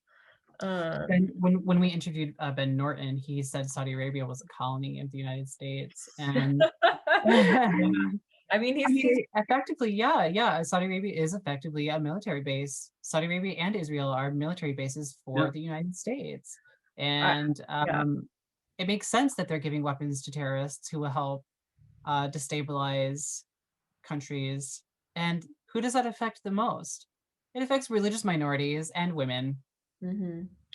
And when we interviewed Ben Norton, he said Saudi Arabia was a colony of the United States, and I mean, I mean, effectively, yeah. Saudi Arabia is effectively a military base. Saudi Arabia and Israel are military bases for the United States, and it makes sense that they're giving weapons to terrorists who will help destabilize countries. And who does that affect the most? It affects religious minorities and women.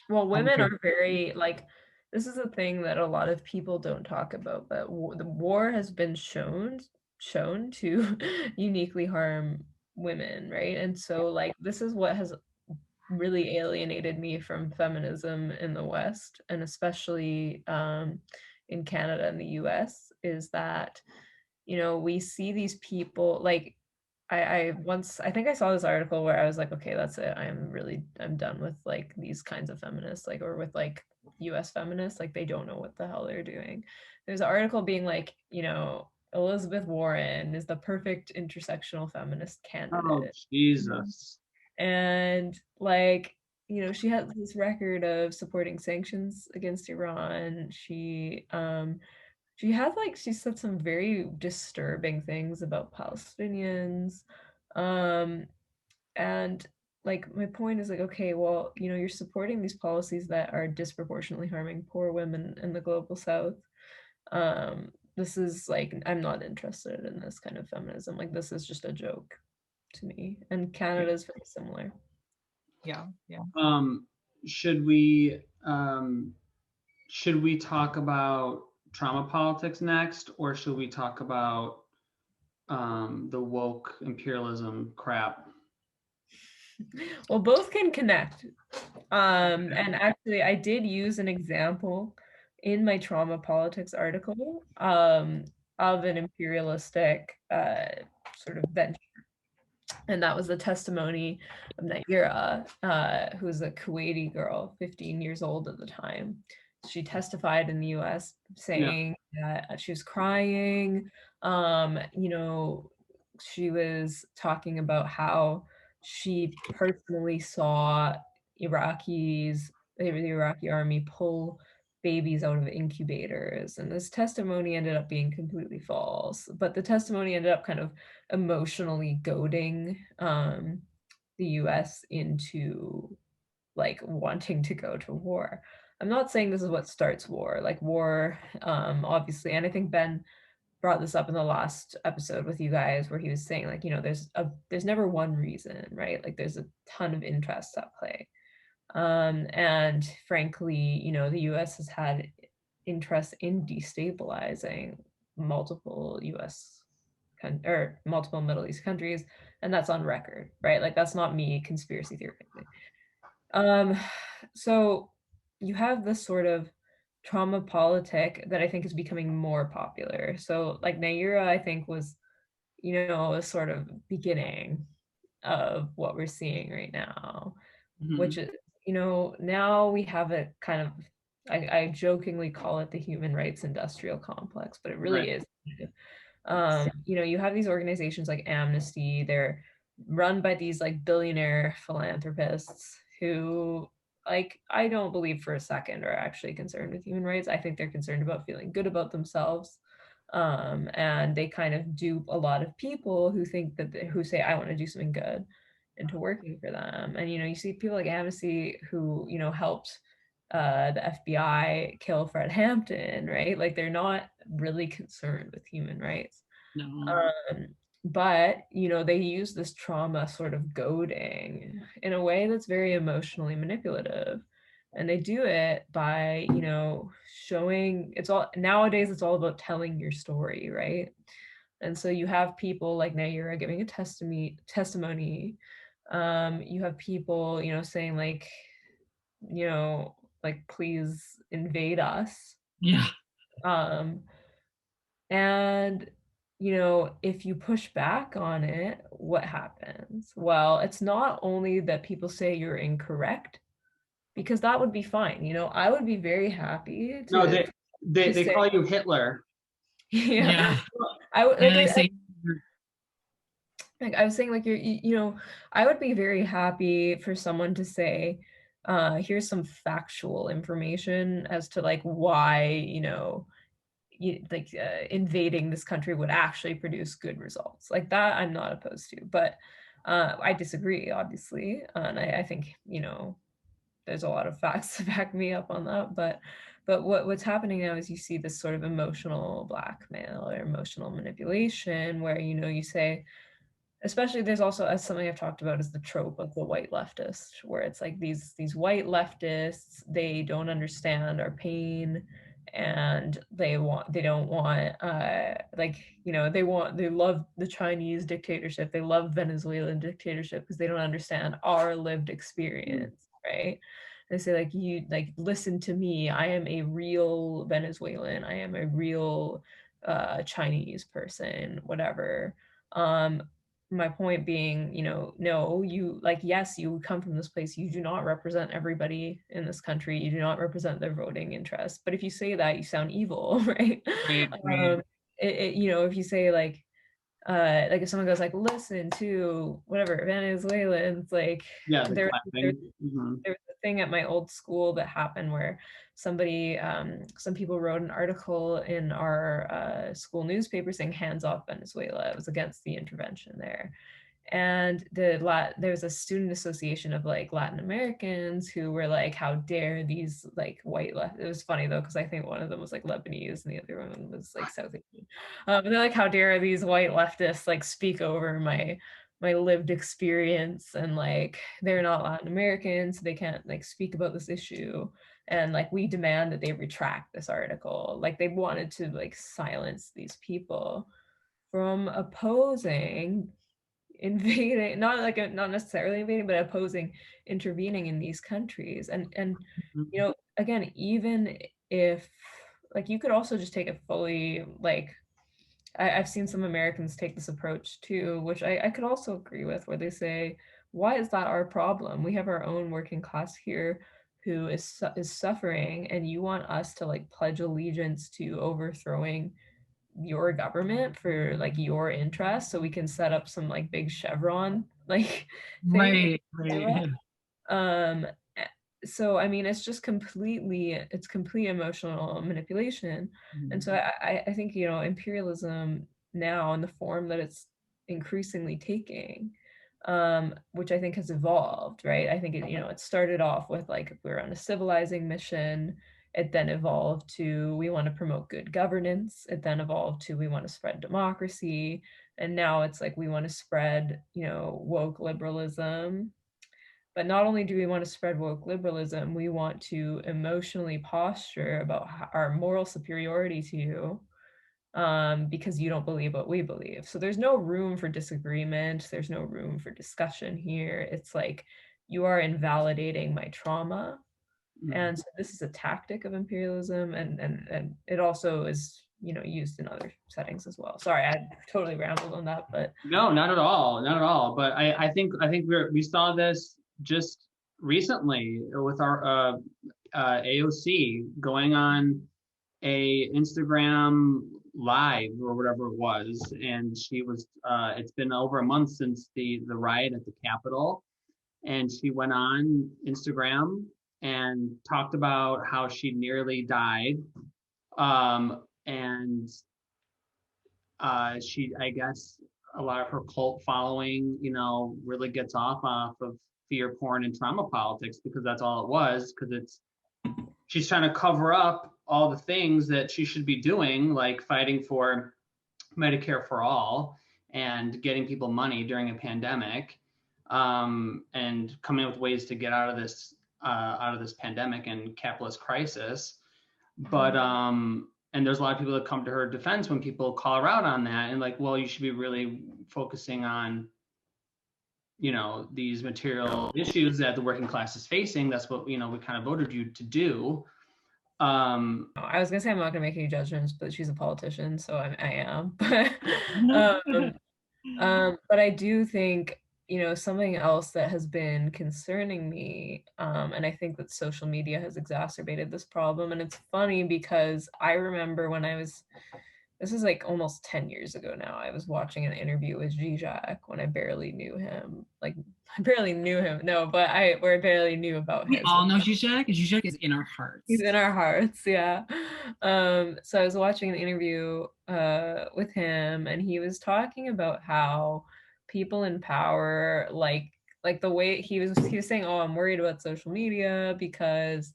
Well, women are very like, this is a thing that a lot of people don't talk about, but the war has been shown to uniquely harm women, right? And so like this is what has really alienated me from feminism in the West, and especially in Canada and the US, is that we see these people like I think I saw this article where I was like, okay, that's it. I'm done with like these kinds of feminists, like, or with like US feminists, like they don't know what the hell they're doing. There's an article being like, Elizabeth Warren is the perfect intersectional feminist candidate. Oh, Jesus. And like, she has this record of supporting sanctions against Iran. She said some very disturbing things about Palestinians. And like my point is like, okay, well, you're supporting these policies that are disproportionately harming poor women in the global south. This is like, I'm not interested in this kind of feminism. Like this is just a joke to me. And Canada is very similar. Yeah. Should we talk about trauma politics next, or should we talk about the woke imperialism crap? Well, both can connect. And actually, I did use an example in my trauma politics article of an imperialistic sort of venture. And that was the testimony of Naira, who was a Kuwaiti girl, 15 years old at the time. She testified in the US saying that she was crying. She was talking about how she personally saw the Iraqi army pull babies out of incubators. And this testimony ended up being completely false. But the testimony ended up kind of emotionally goading the US into like wanting to go to war. I'm not saying this is what starts war. Like war, obviously, and I think Ben brought this up in the last episode with you guys where he was saying like, there's never one reason, right? Like there's a ton of interests at play. And frankly, the US has had interest in destabilizing multiple or multiple Middle East countries, and that's on record, right? Like that's not me conspiracy theorizing. So you have this sort of trauma politic that I think is becoming more popular. So like Naira, I think was, a sort of beginning of what we're seeing right now, which is, now we have a kind of, I jokingly call it the human rights industrial complex, but it really is. You have these organizations like Amnesty, they're run by these like billionaire philanthropists who, like, I don't believe for a second are actually concerned with human rights. I think they're concerned about feeling good about themselves. And they kind of dupe a lot of people who think that who say, I want to do something good, into working for them. And you see people like Amnesty who helped the FBI kill Fred Hampton, right? Like they're not really concerned with human rights. No. But they use this trauma sort of goading in a way that's very emotionally manipulative, and they do it by showing, nowadays it's all about telling your story, right? And so you have people like Nayura giving a testimony. You have people saying like like please invade us. Yeah. um and if you push back on it, what happens? Well, it's not only that people say you're incorrect, because that would be fine. I would be very happy No, to they say, call you Hitler. yeah. Yeah. I would And they say, like I was saying, like I would be very happy for someone to say, here's some factual information as to like why invading this country would actually produce good results. Like that I'm not opposed to, but I disagree, obviously, and I think there's a lot of facts to back me up on that. But what's happening now is you see this sort of emotional blackmail or emotional manipulation where you say, especially there's also, as something I've talked about, is the trope of the white leftist, where it's like these white leftists, they don't understand our pain, and they don't want they love the Chinese dictatorship, they love Venezuelan dictatorship because they don't understand our lived experience, right? They say like, you like, listen to me, I am a real Venezuelan, I am a real Chinese person, whatever. My point being, no, you like, yes, you come from this place, you do not represent everybody in this country, you do not represent their voting interests. But if you say that, you sound evil, right? right. If you say like if someone goes like, listen to whatever Venezuelans, like Yeah, the there clapping. there was a thing at my old school that happened where some people wrote an article in our school newspaper saying hands off Venezuela. It was against the intervention there. And there was a student association of like Latin Americans who were like, how dare these like white left, it was funny though because I think one of them was like Lebanese and the other one was like South Asian. But they're like, how dare these white leftists like speak over my lived experience, and like they're not Latin Americans, so they can't like speak about this issue, and like we demand that they retract this article. Like they wanted to like silence these people from opposing invading, not necessarily invading, but opposing intervening in these countries. And again, even if like, you could also just take it fully like, I've seen some Americans take this approach too, which I could also agree with, where they say, why is that our problem? We have our own working class here who is suffering, and you want us to like pledge allegiance to overthrowing your government for like your interests so we can set up some like big Chevron like thing. Right. um so I mean, it's complete emotional manipulation. And so I think imperialism now, in the form that it's increasingly taking, which I think has evolved, right? I think it started off with like, we're on a civilizing mission. It then evolved to, we want to promote good governance. It then evolved to, we want to spread democracy. And now it's like, we want to spread woke liberalism. But not only do we want to spread woke liberalism, we want to emotionally posture about our moral superiority to you, because you don't believe what we believe. So there's no room for disagreement. There's no room for discussion here. It's like, you are invalidating my trauma. And so this is a tactic of imperialism, and it also is used in other settings as well. Sorry, I totally rambled on that, but No, not at all, not at all. But I think we saw this just recently with our AOC going on a Instagram live or whatever it was, and she was. It's been over a month since the riot at the Capitol, and she went on Instagram and talked about how she nearly died, and I guess a lot of her cult following, really gets off of fear porn and trauma politics, because that's all it was. Because she's trying to cover up all the things that she should be doing, like fighting for Medicare for all and getting people money during a pandemic, and coming up with ways to get out of this pandemic and capitalist crisis. But and there's a lot of people that come to her defense when people call her out on that, and like, well, you should be really focusing on these material issues that the working class is facing. That's what we kind of voted you to do. I was gonna say I'm not gonna make any judgments, but she's a politician, so I am. But I do think, something else that has been concerning me, and I think that social media has exacerbated this problem. And it's funny because I remember when this is like almost 10 years ago now, I was watching an interview with Zizek when I barely knew him. Like, I barely knew him, no, but I barely knew about him. We all know Zizek. Zizek is in our hearts. He's in our hearts, yeah. So I was watching an interview with him, and he was talking about how people in power, like the way he was saying, oh, I'm worried about social media because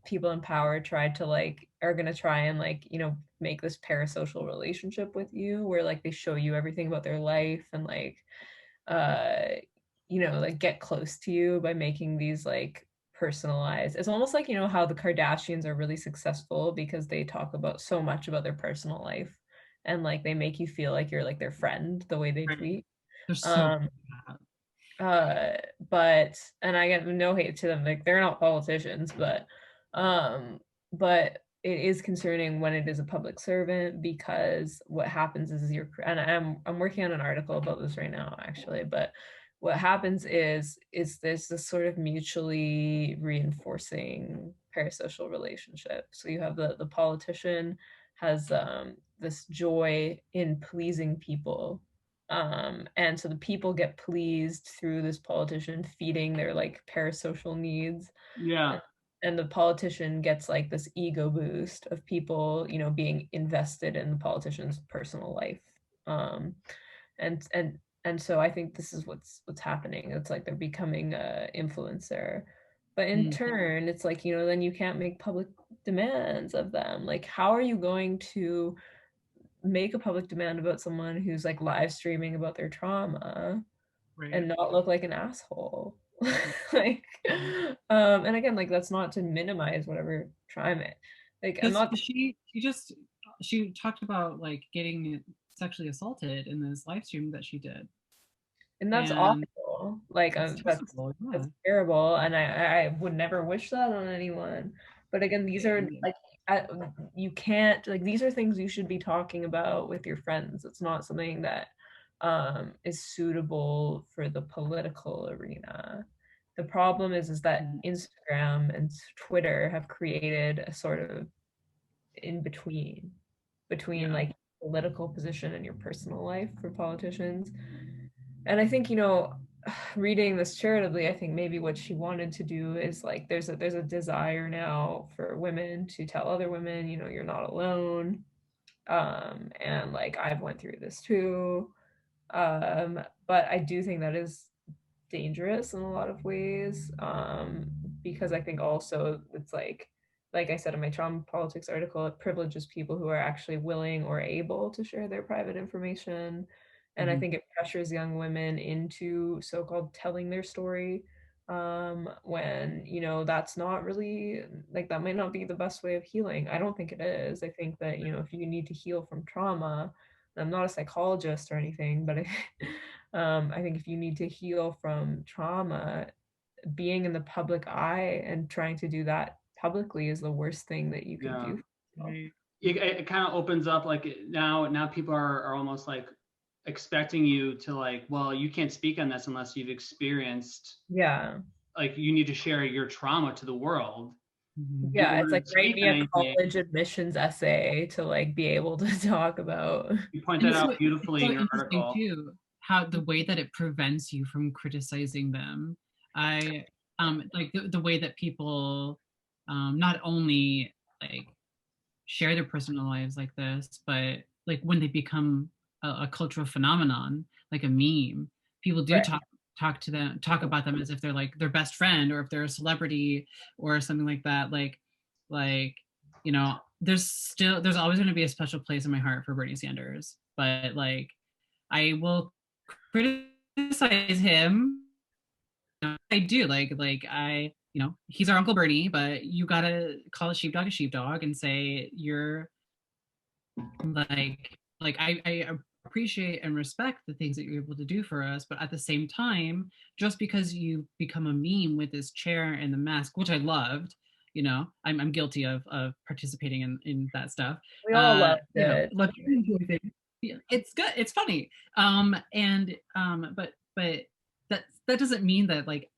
people in power are gonna try and make this parasocial relationship with you, where like they show you everything about their life and get close to you by making these personalized. It's almost like how the Kardashians are really successful because they talk about so much about their personal life, and they make you feel like you're their friend the way they tweet. They're so but and I get no hate to them, they're not politicians, but it is concerning when it is a public servant, because what happens is I'm working on an article about this right now, actually, but what happens is there's this sort of mutually reinforcing parasocial relationship. So you have the politician has this joy in pleasing people, and so the people get pleased through this politician feeding their parasocial needs. Yeah. And the politician gets this ego boost of people being invested in the politician's personal life. And so I think this is what's happening. It's they're becoming a influencer, but in turn it's then you can't make public demands of them. How are you going to make a public demand about someone who's live streaming about their trauma, right, and not look like an asshole? And again, that's not to minimize whatever trauma. I'm not. She talked about getting sexually assaulted in this live stream that she did, and that's awful. That's terrible, and I would never wish that on anyone. But again, these are you can't these are things you should be talking about with your friends. It's not something that is suitable for the political arena. The problem is that Instagram and Twitter have created a sort of in between political position and your personal life for politicians. And I think reading this charitably, I think maybe what she wanted to do is there's a desire now for women to tell other women, you're not alone, and I've went through this too, but I do think that is dangerous in a lot of ways, because I think also it's like I said in my trauma politics article, it privileges people who are actually willing or able to share their private information. And I think it pressures young women into so-called telling their story, when that's not really that might not be the best way of healing. I don't think it is. I think that if you need to heal from trauma, I'm not a psychologist or anything, but I think if you need to heal from trauma, being in the public eye and trying to do that publicly is the worst thing that you can do. It kind of opens up now people are almost expecting you to well, you can't speak on this unless you've experienced, you need to share your trauma to the world. Yeah, it's write me a college admissions essay to be able to talk about. You point that out beautifully in your article too, how the way that it prevents you from criticizing them. I the way that people not only share their personal lives like this, but like when they become a cultural phenomenon, like a meme, people do Right. talk about them as if they're like their best friend, or if they're a celebrity or something like that. Like you know, there's always going to be a special place in my heart for Bernie Sanders, but like I will criticize him. I do like I he's our Uncle Bernie, but you gotta call a sheepdog and say you're I appreciate and respect the things that you're able to do for us, but at the same time, just because you become a meme with this chair and the mask, which I loved, I'm guilty of participating in that stuff. We all loved it. Let me enjoy things. Yeah, it's good. It's funny. But that doesn't mean that like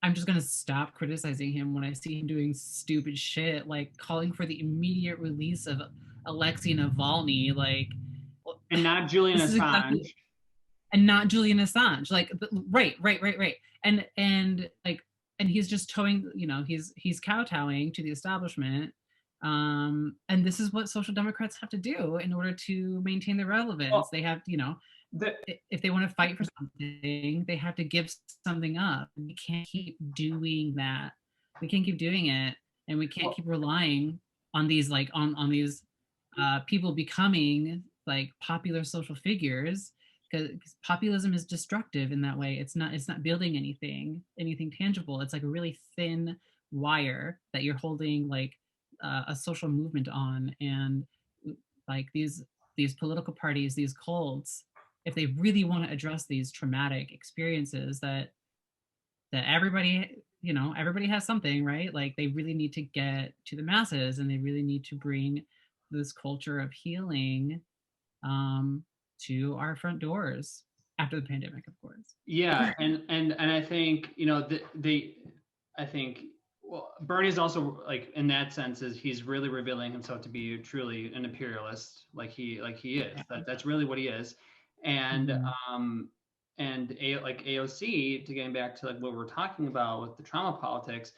I'm just gonna stop criticizing him when I see him doing stupid shit, like calling for the immediate release of Alexei Navalny, like, and not Julian Assange. Exactly, and not Julian Assange, like, right, and he's just towing, he's kowtowing to the establishment, and this is what social democrats have to do in order to maintain their relevance. Well, they have, if they want to fight for something, they have to give something up. We can't keep doing that. We can't keep doing it, and we can't keep relying on these like on these people becoming like popular social figures, because populism is destructive in that way. It's not building anything tangible. It's like a really thin wire that you're holding like a social movement on, and like these political parties, these cults, if they really want to address these traumatic experiences that everybody has something, right? Like they really need to get to the masses, and they really need to bring this culture of healing to our front doors after the pandemic, of course. Yeah, and I think I think Bernie's also like in that sense is he's really revealing himself to be truly an imperialist, like he is. That's really what he is, and like AOC, to getting back to like what we're talking about with the trauma politics,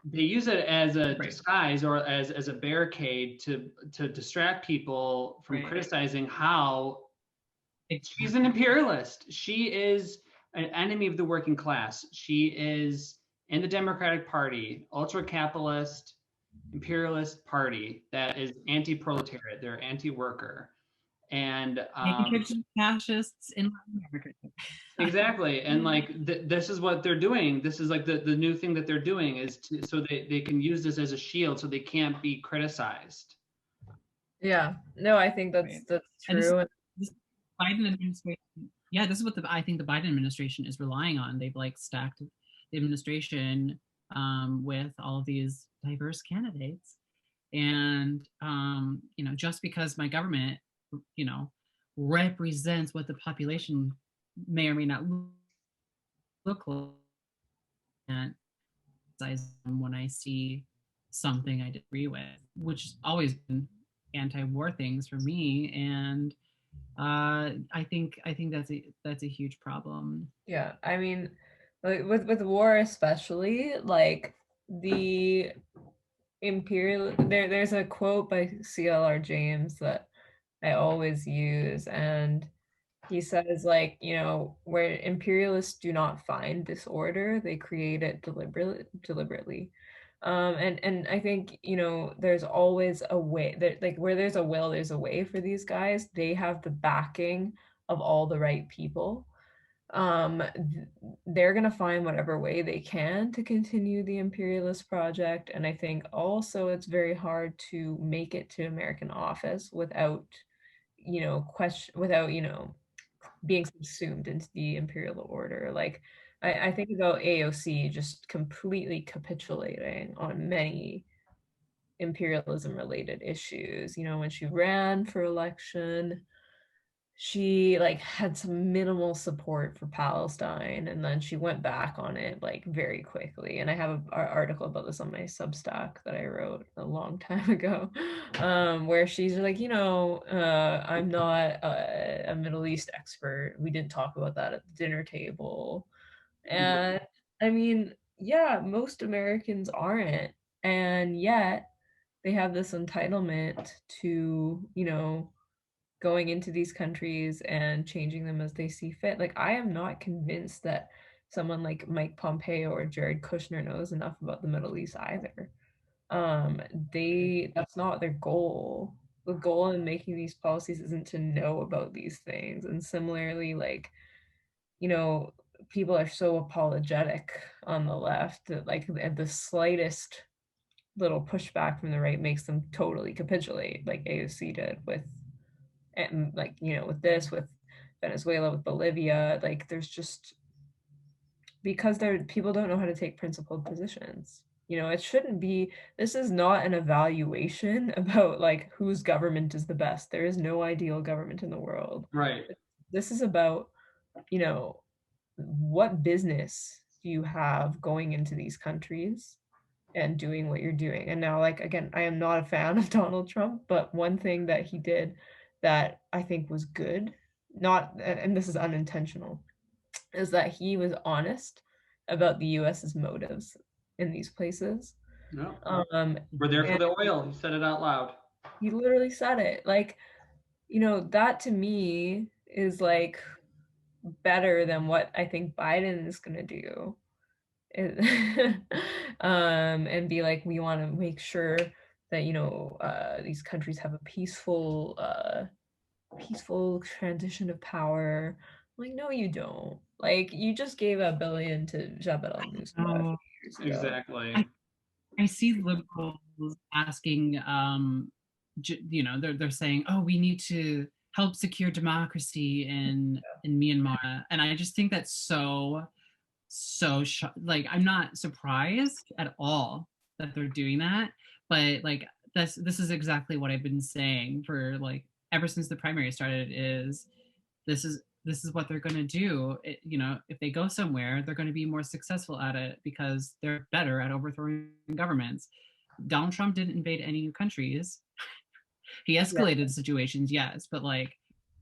they use it as a disguise or as a barricade to distract people from criticizing how she's an imperialist. She is an enemy of the working class. She is in the Democratic Party, ultra-capitalist, imperialist party that is anti-proletariat. They're anti-worker. And fascists in Latin America. Exactly. And like this is what they're doing. This is like the new thing that they're doing is so they can use this as a shield so they can't be criticized. Yeah. No, I think that's true. This Biden administration, this is what I think the Biden administration is relying on. They've like stacked the administration with all of these diverse candidates, and just because my government represents what the population may or may not look like, and when I see something I disagree with, which has always been anti-war things for me, and I think that's a huge problem. Yeah, I mean, like with war especially, like the imperial. There's a quote by C.L.R. James that I always use, and he says like, where imperialists do not find disorder, they create it deliberately. And I think, there's always a way that like where there's a will, there's a way for these guys. They have the backing of all the right people. They're going to find whatever way they can to continue the imperialist project. And I think also it's very hard to make it to American office without, being subsumed into the imperial order. Like I think about AOC just completely capitulating on many imperialism related issues. When she ran for election, she like had some minimal support for Palestine, and then she went back on it like very quickly. And I have an article about this on my Substack that I wrote a long time ago, where she's like, I'm not a Middle East expert. We didn't talk about that at the dinner table. And I mean, yeah, most Americans aren't, and yet they have this entitlement to, going into these countries and changing them as they see fit. Like, I am not convinced that someone like Mike Pompeo or Jared Kushner knows enough about the Middle East either. That's not their goal. The goal in making these policies isn't to know about these things. And similarly, like, you know, people are so apologetic on the left that, like, at the slightest little pushback from the right makes them totally capitulate, like AOC did with, and like, you know, with this, with Venezuela, with Bolivia. Like, there's just, because people don't know how to take principled positions. You know, it shouldn't be, this is not an evaluation about like whose government is the best. There is no ideal government in the world. Right. This is about, you know, what business do you have going into these countries and doing what you're doing. And now, like, again, I am not a fan of Donald Trump, but one thing that he did that I think was good, not, and this is unintentional, is that he was honest about the US's motives in these places. No. Um, We're there for and the oil. He said it out loud. he literally said it. Like, you know, that to me is like better than what I think Biden is going to do. And be like, we want to make sure that, you know, these countries have a peaceful transition of power. Like, no, you don't. Like, you just gave $1 billion to Jabal al-Nusra a few Oh, years ago. Exactly. I see liberals asking, you know, they're saying, oh, we need to help secure democracy in Myanmar, and I just think that's so like, I'm not surprised at all that they're doing that, but like this is exactly what I've been saying for like ever since the primary started. Is this is what they're going to do. You know, if they go somewhere, they're going to be more successful at it because they're better at overthrowing governments. Donald Trump didn't invade any new countries. He escalated situations, yes, but like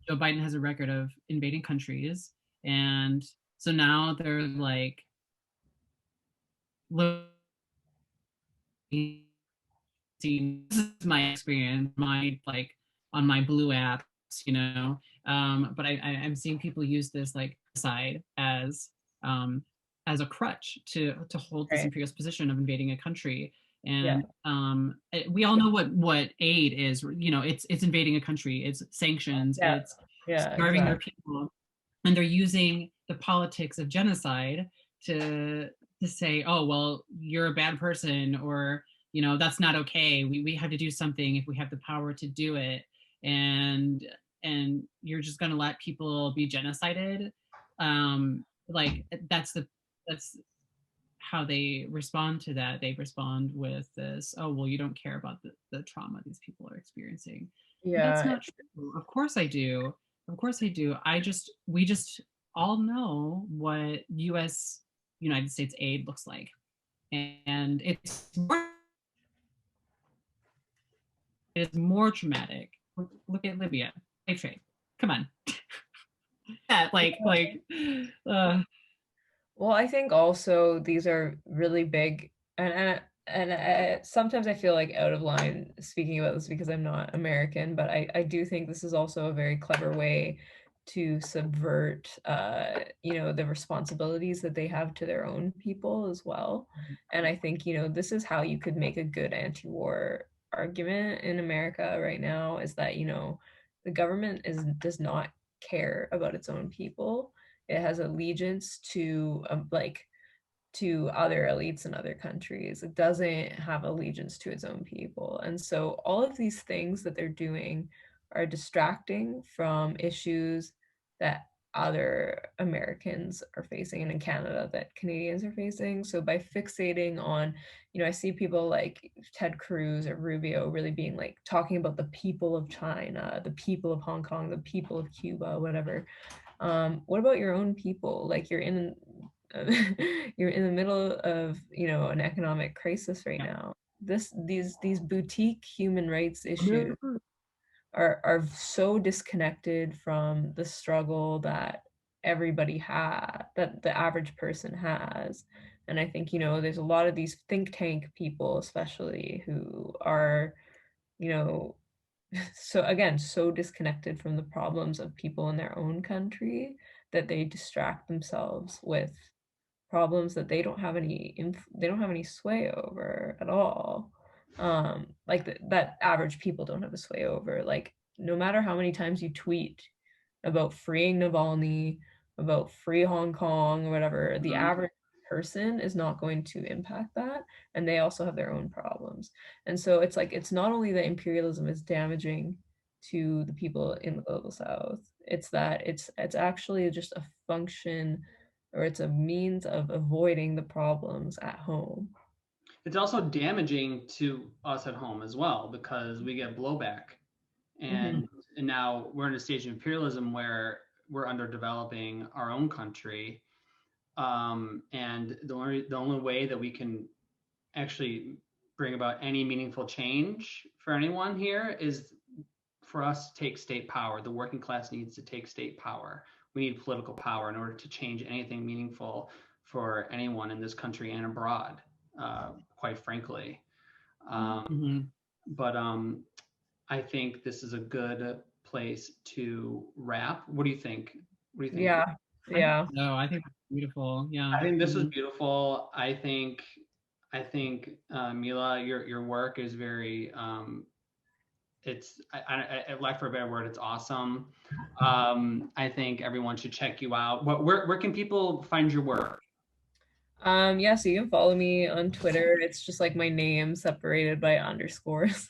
Joe Biden has a record of invading countries, and so now they're like, look, this is my experience, my like on my blue apps, you know. But I'm seeing people use this like side as a crutch to hold this Right. imperialist position of invading a country. Yeah. And we all know what aid is. You know, it's invading a country, it's sanctions, Yeah. it's Yeah, starving their exactly. people, and they're using the politics of genocide to say, oh well, you're a bad person, or you know, that's not okay. We have to do something if we have the power to do it. And you're just going to let people be genocided. Like that's how they respond to that. They respond with this, oh well, you don't care about the trauma these people are experiencing. But that's Yeah. not true. Of course I do. Of course I do. We just all know what United States aid looks like. And it is more traumatic. Look at Libya. Slave trade. Come on. Yeah, Well, I think also these are really big, and sometimes I feel like out of line speaking about this because I'm not American, but I do think this is also a very clever way to subvert, you know, the responsibilities that they have to their own people as well. And I think, you know, this is how you could make a good anti-war argument in America right now, is that, you know, the government does not care about its own people. It has allegiance to like to other elites in other countries. It doesn't have allegiance to its own people. And so all of these things that they're doing are distracting from issues that other Americans are facing, and in Canada that Canadians are facing. So by fixating on, you know, I see people like Ted Cruz or Rubio really being like talking about the people of China, the people of Hong Kong, the people of Cuba, whatever. What about your own people? Like, you're in you're in the middle of, you know, an economic crisis right now. These boutique human rights issues are so disconnected from the struggle that everybody had, that the average person has. And I think, you know, there's a lot of these think tank people especially who are, you know, so again, so disconnected from the problems of people in their own country that they distract themselves with problems that they don't have they don't have any sway over at all. Like that average people don't have a sway over. Like no matter how many times you tweet about freeing Navalny, about free Hong Kong or whatever, the average person is not going to impact that, and they also have their own problems. And so it's like it's not only that imperialism is damaging to the people in the global south, it's that it's actually just a function, or it's a means of avoiding the problems at home. It's also damaging to us at home as well because we get blowback. And now we're in a stage of imperialism where we're underdeveloping our own country. And the only way that we can actually bring about any meaningful change for anyone here is for us to take state power. The working class needs to take state power. We need political power in order to change anything meaningful for anyone in this country and abroad, quite frankly. But I think this is a good place to wrap. What do you think? What do you think? Yeah. No, I think it's beautiful. Yeah. I think this is beautiful. I think Mila, your work is very it's I lack for a better word, it's awesome. I think everyone should check you out. Where can people find your work? Yeah, so you can follow me on Twitter. It's just like my name separated by underscores.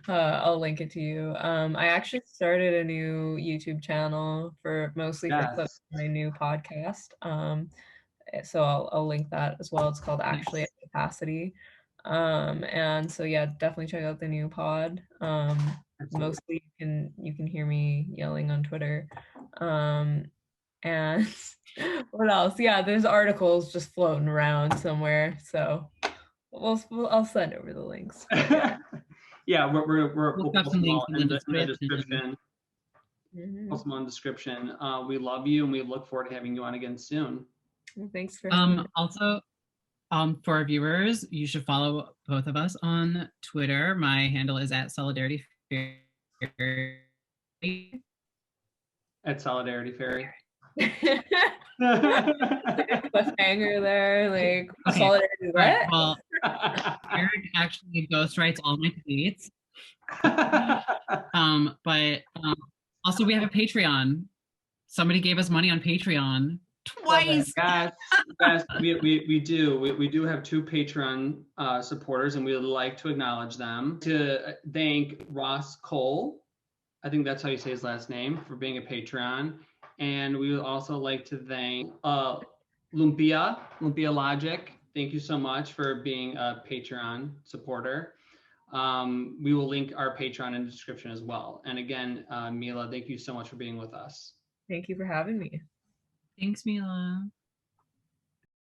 I'll link it to you. I actually started a new YouTube channel for mostly for clips of my new podcast. So I'll link that as well. It's called Actually at Capacity. And so yeah, definitely check out the new pod. Mostly you can hear me yelling on Twitter. And what else? Yeah, there's articles just floating around somewhere. So I'll send over the links. Yeah, we'll have some links in the description. Post them on the description. We love you and we look forward to having you on again soon. Thanks for also for our viewers, you should follow both of us on Twitter. My handle is at Solidarity Fairy. At Solidarity Fairy. Cliffhanger there, like okay. Solidarity what? Right, well, Eric actually ghostwrites all my tweets. But also we have a Patreon. Somebody gave us money on Patreon twice. Yes, we do. We do have 2 Patreon supporters, and we would like to acknowledge them. To thank Ross Cole, I think that's how you say his last name, for being a Patreon. And we would also like to thank Lumpia Logic. Thank you so much for being a Patreon supporter. We will link our Patreon in the description as well. And again, Mila, thank you so much for being with us. Thank you for having me. Thanks, Mila.